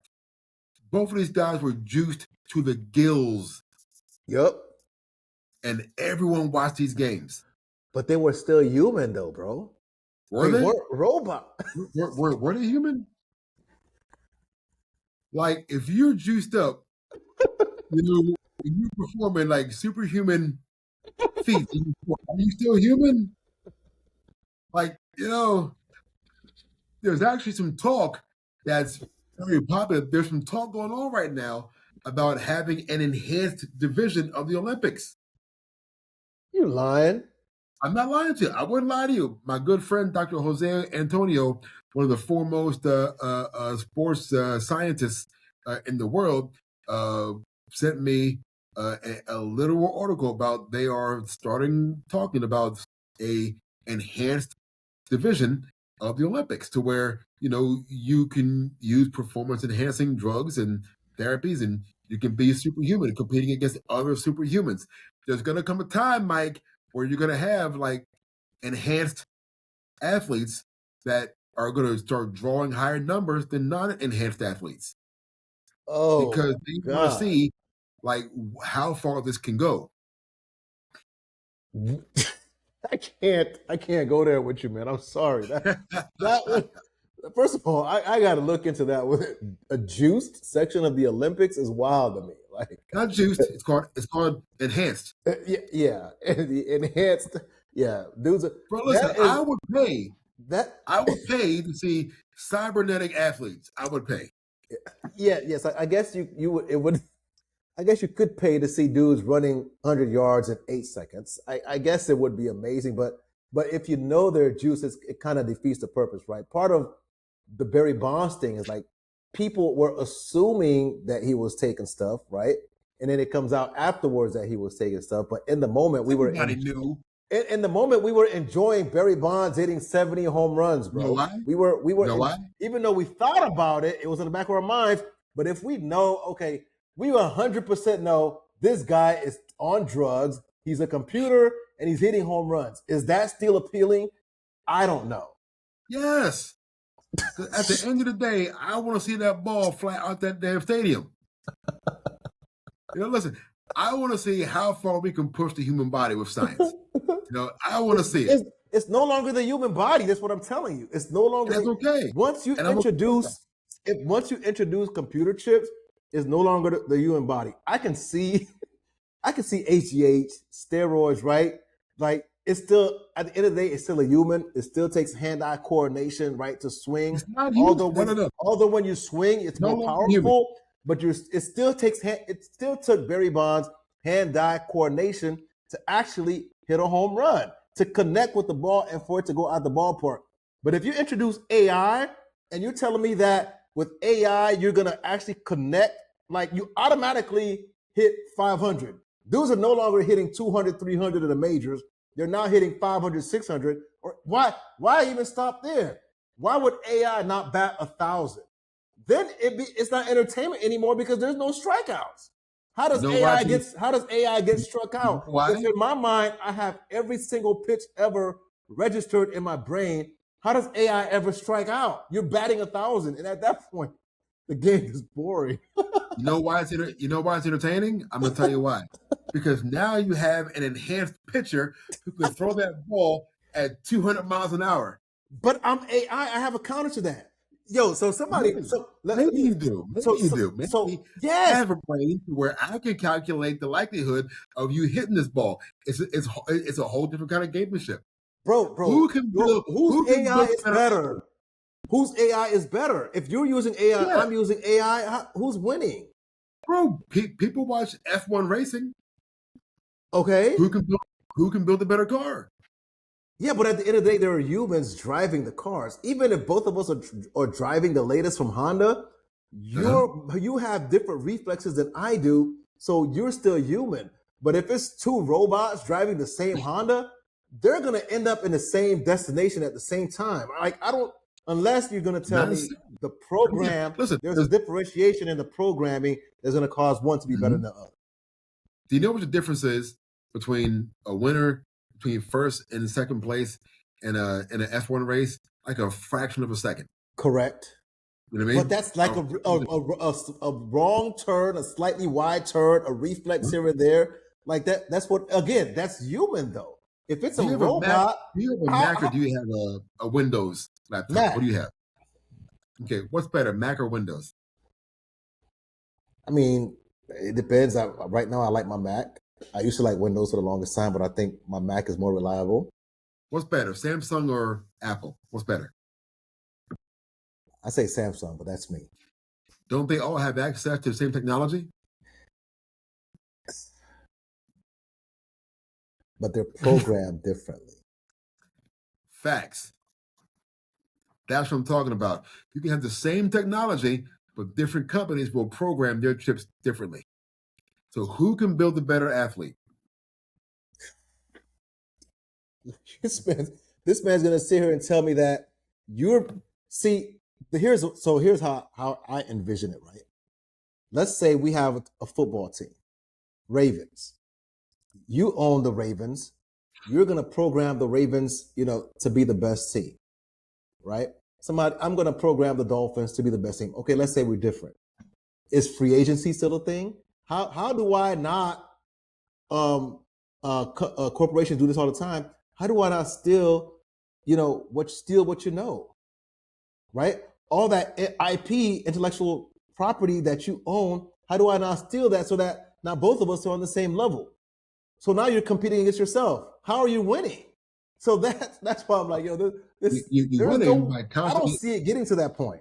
S1: Both of these guys were juiced to the gills.
S2: Yep.
S1: And everyone watched these games.
S2: But they were still human, though, bro.
S1: Were they?
S2: Weren't robot.
S1: Were they human? Like, if you're juiced up, when you're performing like superhuman feats, are you still human? Like, there's actually some talk that's very popular. There's some talk going on right now about having an enhanced division of the Olympics.
S2: You lying?
S1: I'm not lying to you. I wouldn't lie to you. My good friend, Dr. Jose Antonio, one of the foremost sports scientists in the world, sent me a literal article about they are talking about a enhanced division of the Olympics, to where you can use performance enhancing drugs and therapies, and you can be superhuman competing against other superhumans. There's going to come a time, Mike, where you're going to have like enhanced athletes that are going to start drawing higher numbers than non-enhanced athletes.
S2: Oh,
S1: because they want to see like how far this can go.
S2: I can't go there with you, man. I'm sorry. That first of all, I got to look into that. With a juiced section of the Olympics is wild to me. Like,
S1: not juiced. It's called enhanced.
S2: Yeah, the enhanced. Yeah, dudes.
S1: Bro, listen, I would pay to see cybernetic athletes. I would pay.
S2: Yeah, yes. I guess you would. It would. I guess you could pay to see dudes running 100 yards in 8 seconds. I guess it would be amazing, but if you know their juice, it kind of defeats the purpose, right? Part of the Barry Bonds thing is like people were assuming that he was taking stuff, right? And then it comes out afterwards that he was taking stuff. But in the moment,
S1: Everybody knew.
S2: In the moment, we were enjoying Barry Bonds hitting 70 home runs, bro.
S1: You know why?
S2: We were.
S1: You know why?
S2: Even though we thought about it, it was in the back of our minds. But if we know, okay, we 100% know this guy is on drugs. He's a computer and he's hitting home runs. Is that still appealing? I don't know.
S1: Yes. At the end of the day, I want to see that ball fly out that damn stadium. Listen, I want to see how far we can push the human body with science. I want to see it.
S2: It's no longer the human body. That's what I'm telling you. It's no longer.
S1: That's okay.
S2: Once you introduce computer chips, it's no longer the human body. I can see HGH, steroids, right? Like, it's still, at the end of the day, it's still a human. It still takes hand-eye coordination, right, to swing.
S1: It's not human.
S2: Although when you swing, it's more powerful, but it still took Barry Bonds hand-eye coordination to actually hit a home run, to connect with the ball and for it to go out the ballpark. But if you introduce AI and you're telling me that with AI, you're going to actually connect, like you automatically hit 500. Dudes are no longer hitting 200, 300 in the majors. They're now hitting 500, 600. Or why even stop there? Why would AI not bat 1,000? Then it's not entertainment anymore because there's no strikeouts. How does AI get struck out?
S1: Why?
S2: If in my mind, I have every single pitch ever registered in my brain. How does AI ever strike out? You're batting 1,000, and at that point, the game is boring.
S1: You know why it's entertaining? I'm gonna tell you why. Because now you have an enhanced pitcher who can throw that ball at 200 miles an hour.
S2: But I'm AI. I have a counter to that. Yo, so somebody.
S1: Maybe you do. Maybe
S2: yes.
S1: I have a brain where I can calculate the likelihood of you hitting this ball. It's a whole different kind of gamemanship.
S2: Bro. Whose AI is better? Whose AI is better? If you're using AI, I'm using AI. Who's winning?
S1: Bro, people watch F1 racing.
S2: Okay.
S1: Who can build a better car?
S2: Yeah, but at the end of the day, there are humans driving the cars. Even if both of us are driving the latest from Honda, you have different reflexes than I do, so you're still human. But if it's two robots driving the same Honda, they're gonna end up in the same destination at the same time. Like I don't, unless you're gonna tell me the program.
S1: Listen,
S2: there's a differentiation in the programming that's gonna cause one to be better than the other.
S1: Do you know what the difference is between a winner? Between first and second place in an F1 race, like a fraction of a second.
S2: Correct.
S1: You know what I mean?
S2: But that's like a wrong turn, a slightly wide turn, a reflex here and there. Like that. That's what. Again, that's human though. If it's a robot,
S1: do you have a Mac or do you have a Windows laptop?
S2: Mac.
S1: What do you have? Okay, what's better, Mac or Windows?
S2: I mean, it depends. Right now, I like my Mac. I used to like Windows for the longest time, but I think my Mac is more reliable.
S1: What's better, Samsung or Apple? What's better?
S2: I say Samsung, but that's me.
S1: Don't they all have access to the same technology?
S2: But they're programmed differently.
S1: Facts. That's what I'm talking about. You can have the same technology, but different companies will program their chips differently. So who can build a better athlete?
S2: This man's gonna sit here and tell me that here's how I envision it, right? Let's say we have a football team, Ravens. You own the Ravens. You're gonna program the Ravens, to be the best team, right? I'm gonna program the Dolphins to be the best team. Okay, let's say we're different. Is free agency still a thing? How do I not? Corporations do this all the time. How do I not steal? What you know, right? All that IP, intellectual property that you own. How do I not steal that so that now both of us are on the same level? So now you're competing against yourself. How are you winning? So that's why I'm like,
S1: you winning by
S2: I don't see it getting to that point.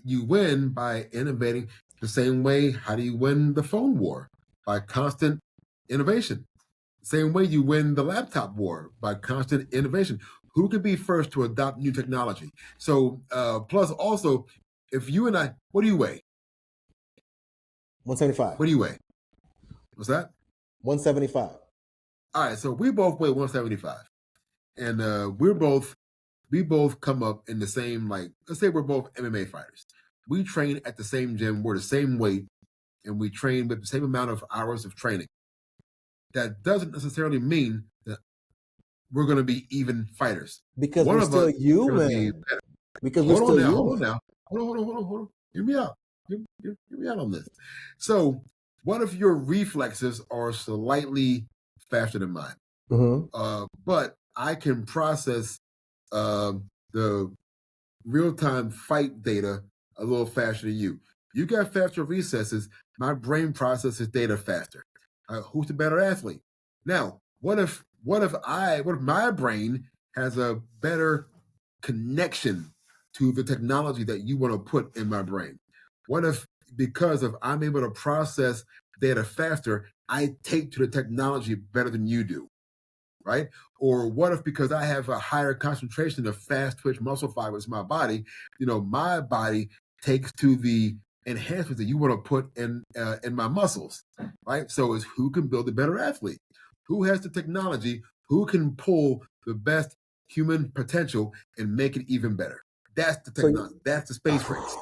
S1: You win by innovating. The same way, how do you win the phone war? By constant innovation. Same way you win the laptop war, by constant innovation. Who can be first to adopt new technology? So, plus also, if you and I, what do you weigh?
S2: 175.
S1: What do you weigh? What's that?
S2: 175.
S1: All right, so we both weigh 175. And we both come up in the same, let's say we're both MMA fighters. We train at the same gym, we're the same weight, and we train with the same amount of hours of training. That doesn't necessarily mean that we're going to be even fighters.
S2: Because we're still human. Because we're still human.
S1: Hold on. Hear me out. Hear me out on this. So, what if your reflexes are slightly faster than mine?
S2: Mm-hmm.
S1: But I can process the real-time fight data a little faster than you. You got faster recesses. My brain processes data faster. Who's the better athlete? Now, what if my brain has a better connection to the technology that you want to put in my brain? What if because I'm able to process data faster, I take to the technology better than you do? Right? Or what if because I have a higher concentration of fast twitch muscle fibers in my body, my body takes to the enhancements that you want to put in my muscles, right? So it's who can build a better athlete, who has the technology, who can pull the best human potential and make it even better. That's the technology. That's the space race.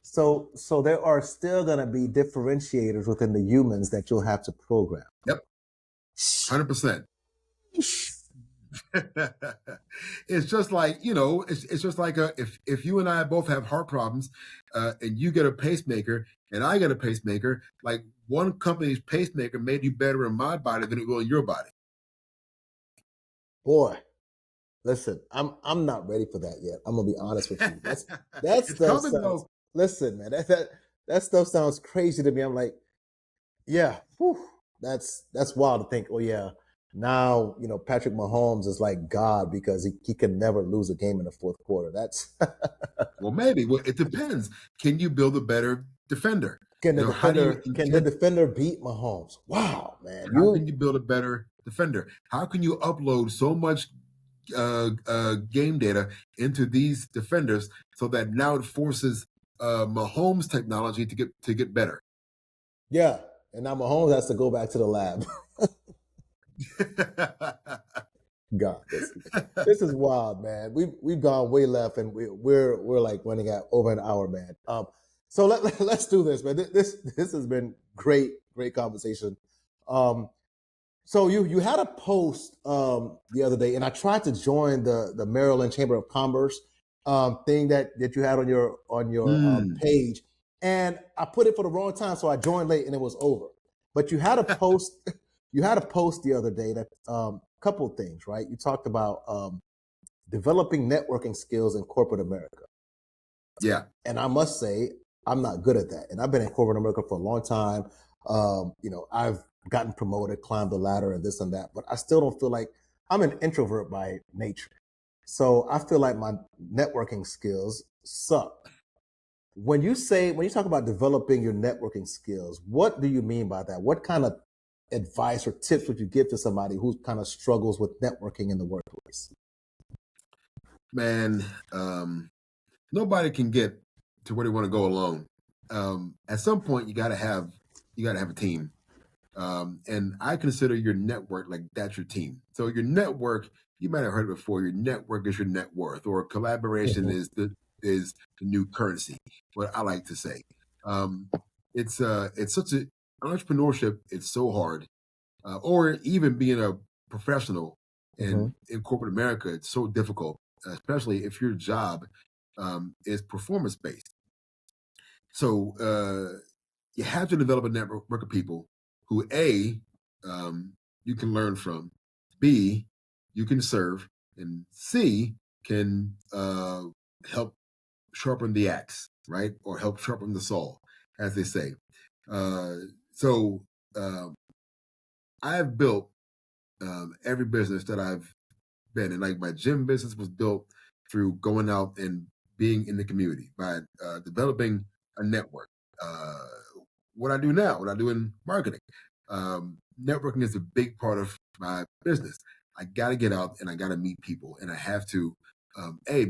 S2: So there are still going to be differentiators within the humans that you'll have to program.
S1: Yep. 100%. It's just like, it's just like if you and I both have heart problems, and you get a pacemaker and I get a pacemaker, like one company's pacemaker may do better in my body than it will in your body.
S2: Boy, listen, I'm not ready for that yet. I'm gonna be honest with you. That
S1: It's
S2: stuff
S1: coming
S2: sounds.
S1: though.
S2: Listen, man, that stuff sounds crazy to me. I'm like, yeah, whew, that's wild to think. Oh yeah, now Patrick Mahomes is like God because he can never lose a game in the fourth quarter. That's
S1: Well, maybe. Well, it depends. Can you build a better defender?
S2: can the
S1: How do you
S2: defender beat Mahomes? Wow, man,
S1: how can you build a better defender? How can you upload so much game data into these defenders so that now it forces Mahomes technology to get better?
S2: yeah, and now Mahomes has to go back to the lab. God, this is wild, man. We've gone way left, and we're like running at over an hour, man. So let's do this, man. This has been great conversation. So you had a post the other day, and I tried to join the Maryland Chamber of Commerce thing that you had on your page, and I put it for the wrong time, so I joined late, and it was over. But you had a post. You had a post the other day that couple of things, right? You talked about developing networking skills in corporate America.
S1: Yeah.
S2: And I must say, I'm not good at that. And I've been in corporate America for a long time. I've gotten promoted, climbed the ladder, and this and that, but I still don't feel like I'm an introvert by nature. So I feel like my networking skills suck. When you talk about developing your networking skills, what do you mean by that? What kind of advice or tips would you give to somebody who kind of struggles with networking in the workplace?
S1: Man, nobody can get to where they want to go alone. At some point, you got to have a team, and I consider your network like that's your team. So your network, you might have heard it before. Your network is your net worth, or collaboration is the new currency. What I like to say, it's such a entrepreneurship. It's so hard, or even being a professional in corporate America, it's so difficult, especially if your job is performance based. So you have to develop a network of people who you can learn from, B, you can serve, and C, can help sharpen the axe, right? Or help sharpen the saw, as they say. So I've built every business that I've been in. Like my gym business was built through going out and being in the community by developing a network. What I do now, what I do in marketing, networking is a big part of my business. I got to get out and I got to meet people, and I have to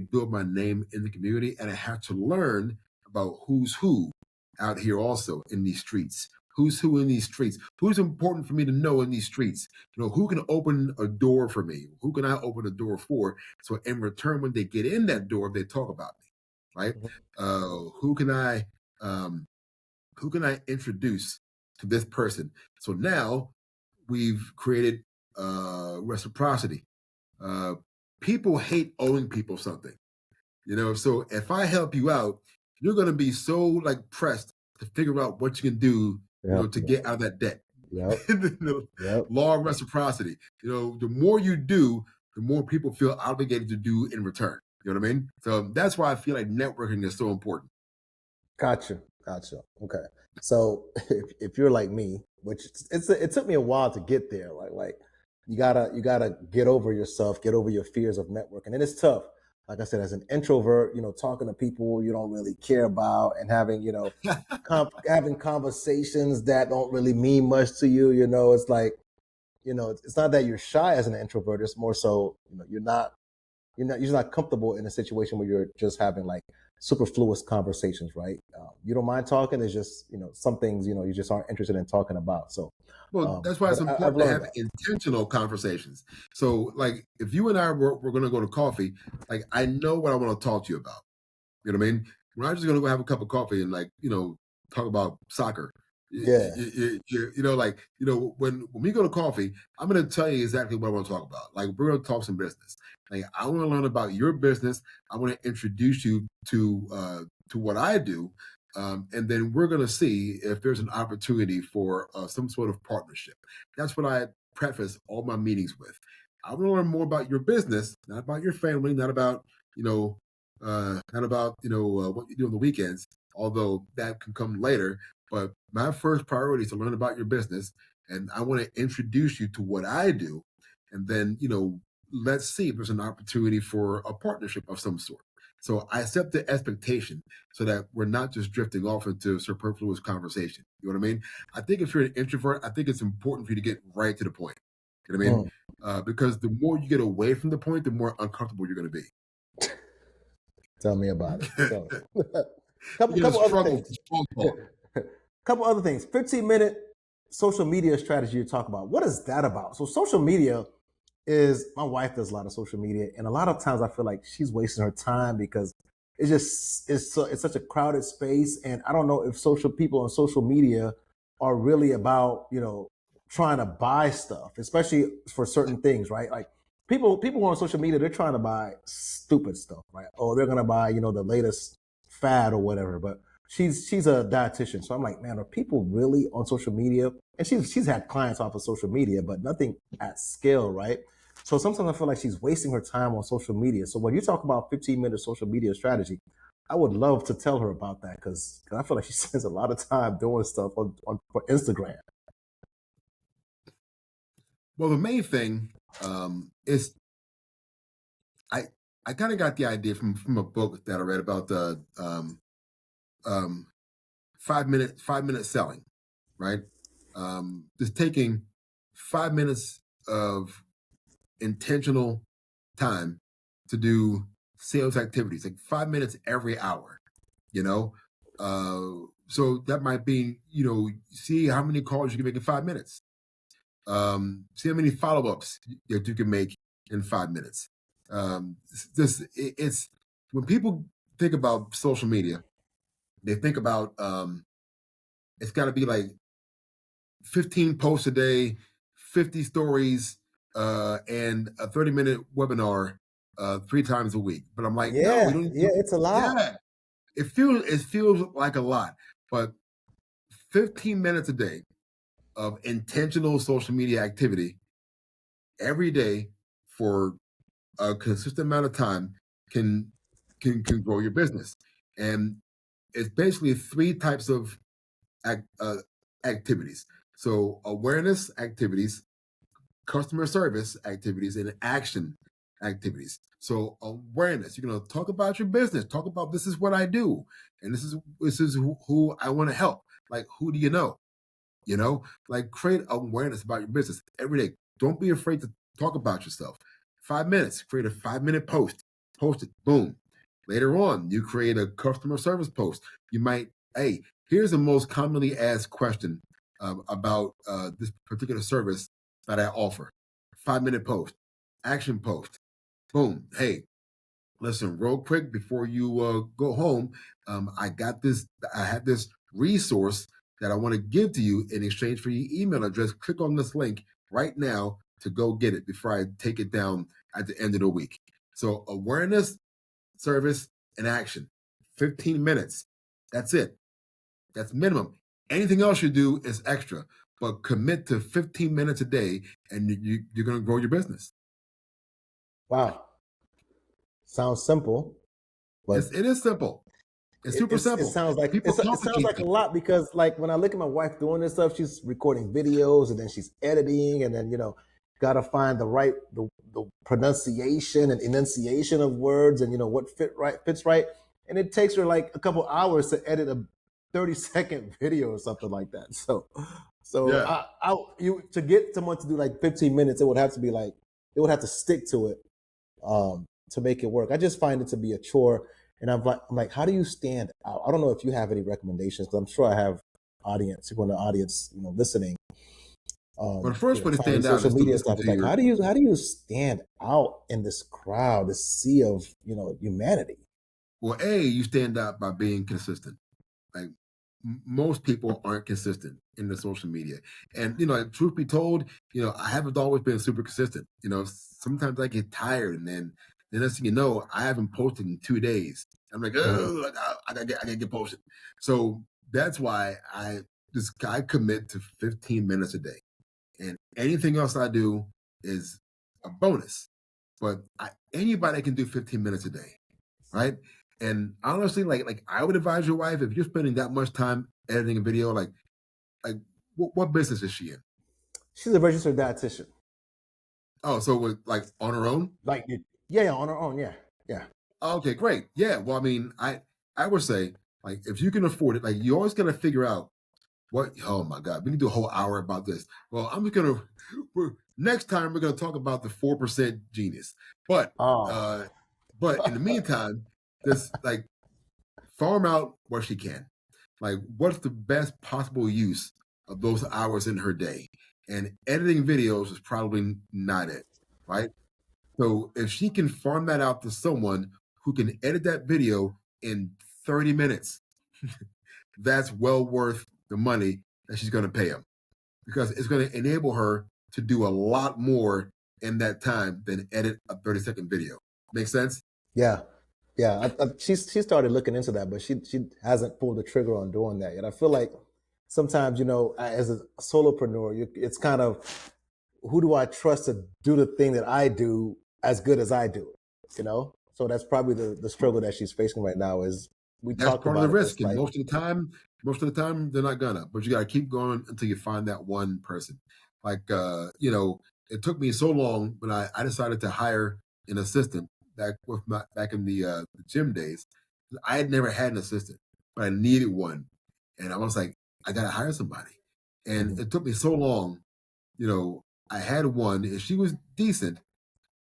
S1: build my name in the community, and I have to learn about who's who out here also in these streets. Who's who in these streets? Who's important for me to know in these streets? Who can open a door for me? Who can I open a door for? So in return, when they get in that door, they talk about me, right? Who can I introduce to this person? So now we've created reciprocity. People hate owing people something, so if I help you out, you're going to be so like pressed to figure out what you can do, to get out of that debt. Law of reciprocity. The more you do, the more people feel obligated to do in return. You know what I mean? So that's why I feel like networking is so important.
S2: Gotcha. Okay. So if you're like me, which it took me a while to get there, like you gotta get over yourself, get over your fears of networking, and it's tough. Like I said, as an introvert, talking to people you don't really care about and having, having conversations that don't really mean much to you. It's like, it's not that you're shy as an introvert. It's more so, you're just not comfortable in a situation where you're just having like superfluous conversations, right? You don't mind talking. It's just, some things, you just aren't interested in talking about. So,
S1: well, that's why it's important to have intentional conversations. So, like, if you and I we're going to go to coffee, like, I know what I want to talk to you about. You know what I mean? We're not just going to go have a cup of coffee and, like, talk about soccer.
S2: Yeah.
S1: When we go to coffee, I'm going to tell you exactly what I want to talk about. Like, we're going to talk some business. Like, I want to learn about your business. I want to introduce you to what I do, and then we're going to see if there's an opportunity for some sort of partnership. That's what I preface all my meetings with. I want to learn more about your business, not about your family, not about what you do on the weekends. Although that can come later. But my first priority is to learn about your business, and I want to introduce you to what I do, and then let's see if there's an opportunity for a partnership of some sort. So I set the expectation so that we're not just drifting off into superfluous conversation. You know what I mean? I think if you're an introvert, I think it's important for you to get right to the point. You know what I mean? Because the more you get away from the point, the more uncomfortable you're going to be.
S2: Tell me about it. Couple other things. 15-minute social media strategy you're talking about. What is that about? So social media is, my wife does a lot of social media, and a lot of times I feel like she's wasting her time because it's such a crowded space, and I don't know if people on social media are really about trying to buy stuff, especially for certain things, right? Like people who are on social media, they're trying to buy stupid stuff, right? Oh, they're gonna buy the latest fad or whatever. But she's a dietitian, so I'm like, man, are people really on social media? And she's had clients off of social media, but nothing at scale, right? So sometimes I feel like she's wasting her time on social media. So when you talk about 15-minute social media strategy, I would love to tell her about that because I feel like she spends a lot of time doing stuff for Instagram.
S1: Well, the main thing is I kind of got the idea from a book that I read about the 5 minute selling, right? Just taking 5 minutes of intentional time to do sales activities, like 5 minutes every hour, so that might be, see how many calls you can make in 5 minutes. See how many follow-ups that you can make in 5 minutes. It's when people think about social media, they think about it's got to be like 15 posts a day, 50 stories, and a 30-minute webinar 3 times a week. But I'm like, no,
S2: it's a lot.
S1: Yeah, it feels like a lot, but 15 minutes a day of intentional social media activity every day for a consistent amount of time can grow your business. And it's basically 3 types of activities. So awareness activities, customer service activities, and action activities. So awareness, you're going to talk about your business, talk about this is what I do, and this is who I want to help. Like, who do you know? Like, create awareness about your business every day. Don't be afraid to talk about yourself. 5 minutes, create a 5-minute post it, boom. Later on, you create a customer service post. You might, hey, here's the most commonly asked question about this particular service that I offer. 5-minute post, action post, boom. Hey, listen, real quick before you go home, I had this resource that I want to give to you in exchange for your email address. Click on this link right now to go get it before I take it down at the end of the week. So awareness, service, and action. 15 minutes. That's it. That's minimum. Anything else you do is extra, but commit to 15 minutes a day and you're going to grow your business.
S2: Wow. Sounds simple. But
S1: it is simple. It's super simple.
S2: It sounds like a lot because, like, when I look at my wife doing this stuff, she's recording videos and then she's editing, and then got to find the pronunciation and enunciation of words and what fits right, and it takes her like a couple hours to edit a 30-second video or something like that. So yeah. To get someone to do like 15 minutes, it would have to stick to it to make it work. I just find it to be a chore. And I'm like, how do you stand out? I don't know if you have any recommendations, because I'm sure I have people in the audience, listening.
S1: Well, the first way to stand out
S2: social media stuff. Like, how do you stand out in this crowd, this sea of humanity?
S1: Well, you stand out by being consistent. Like, most people aren't consistent in the social media. And truth be told, I haven't always been super consistent. Sometimes I get tired, and then the next thing you know, I haven't posted in 2 days. I'm like, oh, I gotta get posted. So that's why I commit to 15 minutes a day, and anything else I do is a bonus. But anybody can do 15 minutes a day, right? And honestly, like I would advise your wife, if you're spending that much time editing a video, like what business is she in?
S2: She's a registered dietitian.
S1: Oh, so like on her own?
S2: Like, yeah, on her own, yeah.
S1: Okay, great. Yeah. Well, I mean, I would say, like, if you can afford it, like, you always got to figure out what. Oh my God, we can do a whole hour about this. Well, next time we're gonna talk about the 4% genius. But in the meantime, just like farm out what she can. Like, what's the best possible use of those hours in her day? And editing videos is probably not it, right? So if she can farm that out to someone who can edit that video in 30 minutes, that's well worth the money that she's going to pay him, because it's going to enable her to do a lot more in that time than edit a 30-second video. Make sense?
S2: Yeah. She started looking into that, but she hasn't pulled the trigger on doing that yet. I feel like sometimes, as a solopreneur, it's kind of, who do I trust to do the thing that I do as good as I do it? So that's probably the struggle that she's facing right now. Is
S1: that's part of the risk, and most of the time they're not gonna. But you got to keep going until you find that one person. Like it took me so long when I decided to hire an assistant back in the gym days. I had never had an assistant, but I needed one, and I was like, I gotta hire somebody. And it took me so long. I had one, and she was decent,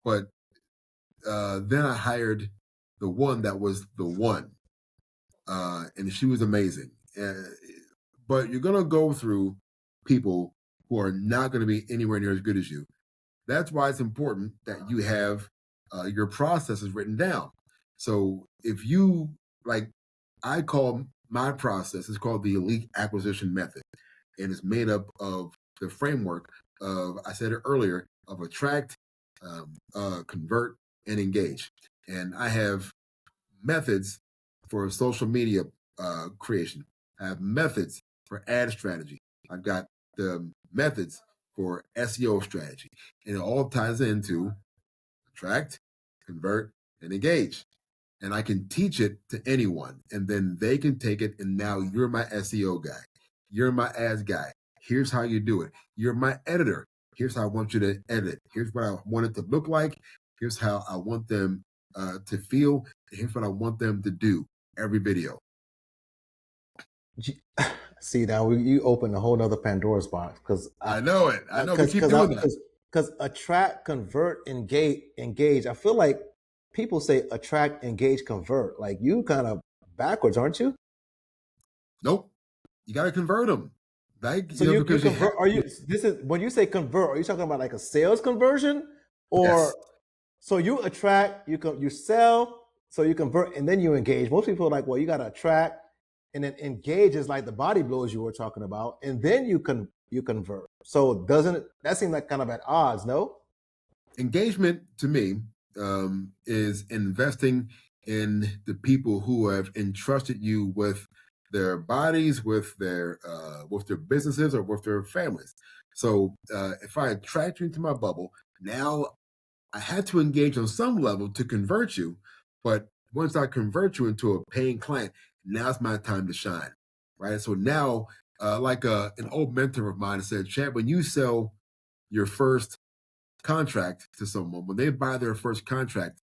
S1: but then I hired the one that was the one, and she was amazing. But you're gonna go through people who are not going to be anywhere near as good as you. That's why it's important that you have your processes written down. So if you I call my process, it's called the Elite Acquisition Method, and it's made up of the framework of, I said it earlier, of attract, convert, and engage. And I have methods for social media creation. I have methods for ad strategy. I've got the methods for SEO strategy. And it all ties into attract, convert, and engage. And I can teach it to anyone, and then they can take it, and now you're my SEO guy. You're my ads guy. Here's how you do it. You're my editor. Here's how I want you to edit. Here's what I want it to look like. Here's how I want them to feel. Here's what I want them to do every video.
S2: See, now you open a whole nother Pandora's box, because
S1: I know it. I know. We keep doing that.
S2: Because attract, convert, engage. I feel like people say attract, engage, convert. Like, you kind of backwards, aren't you?
S1: Nope. You got to convert them.
S2: So you convert. When you say convert, are you talking about like a sales conversion, or
S1: yes.
S2: So you attract, you sell, so you convert, and then you engage? Most people are like, well, you got to attract, and then engage is like the body blows you were talking about, and then you convert. So doesn't that seem like kind of at odds? No.
S1: Engagement to me is investing in the people who have entrusted you with their bodies, with their businesses, or with their families. So if I attract you into my bubble, now I had to engage on some level to convert you. But once I convert you into a paying client, now's my time to shine, right? So now, an old mentor of mine said, Chad, when you sell your first contract to someone, when they buy their first contract,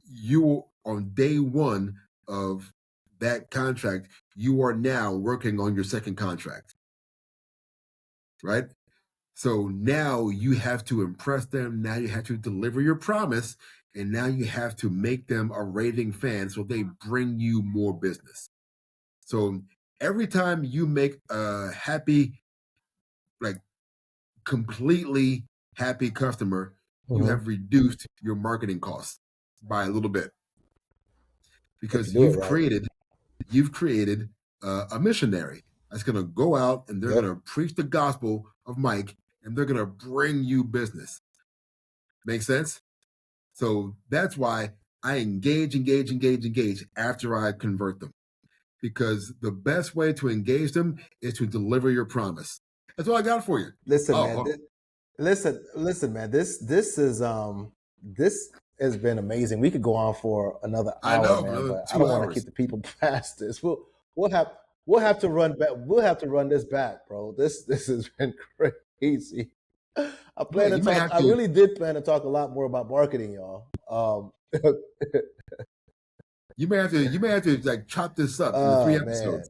S1: you, on day one of that contract, you are now working on your second contract, right? So now you have to impress them. Now you have to deliver your promise, and now you have to make them a raving fan so they bring you more business. So every time you make a happy, completely happy customer, you have reduced your marketing costs by a little bit, because you've created a missionary that's going to go out and they're going to preach the gospel of Mike, and they're going to bring you business. Make sense? So that's why I engage after I convert them, because the best way to engage them is to deliver your promise. That's all I got for you.
S2: Listen, man. Listen, man. This has been amazing. We could go on for another hour,
S1: I know,
S2: man,
S1: brother,
S2: but I don't want to keep the people past this. We'll have to run back. We'll have to run this back, bro. This has been crazy. I really did plan to talk a lot more about marketing, y'all.
S1: You may have to like chop this up into 3 episodes.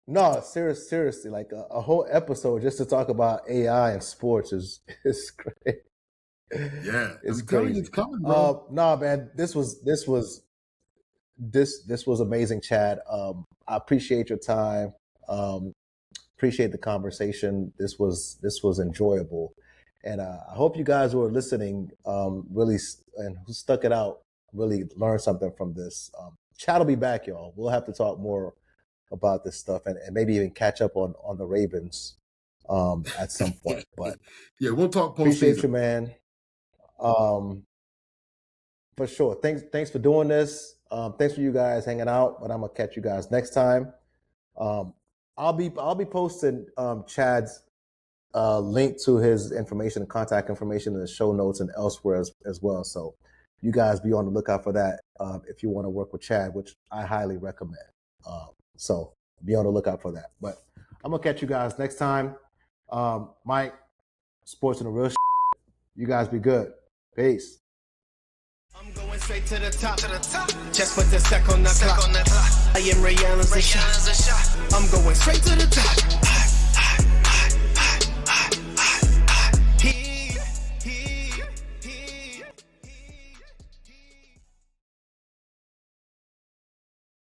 S2: No, seriously, like a whole episode just to talk about AI and sports is great.
S1: Yeah,
S2: it's crazy.
S1: It's coming, bro.
S2: No, man, this was amazing, Chad. I appreciate your time. Appreciate the conversation. This was enjoyable, and I hope you guys who are listening really and who stuck it out really learned something from this. Chad will be back, y'all. We'll have to talk more about this stuff and maybe even catch up on the Ravens at some point. But
S1: yeah, we'll talk postseason.
S2: Appreciate you, man. For sure. Thanks for doing this. Thanks for you guys hanging out, but I'm gonna catch you guys next time. I'll be posting Chad's link to his information and contact information in the show notes and elsewhere as well. So you guys be on the lookout for that if you want to work with Chad, which I highly recommend. So be on the lookout for that. But I'm gonna catch you guys next time. Mike, sports and the real. You guys be good. Peace.
S3: I'm going straight to the top. Just put the sec on the clock. I am Ray Allen's a shot. I'm going straight to the top.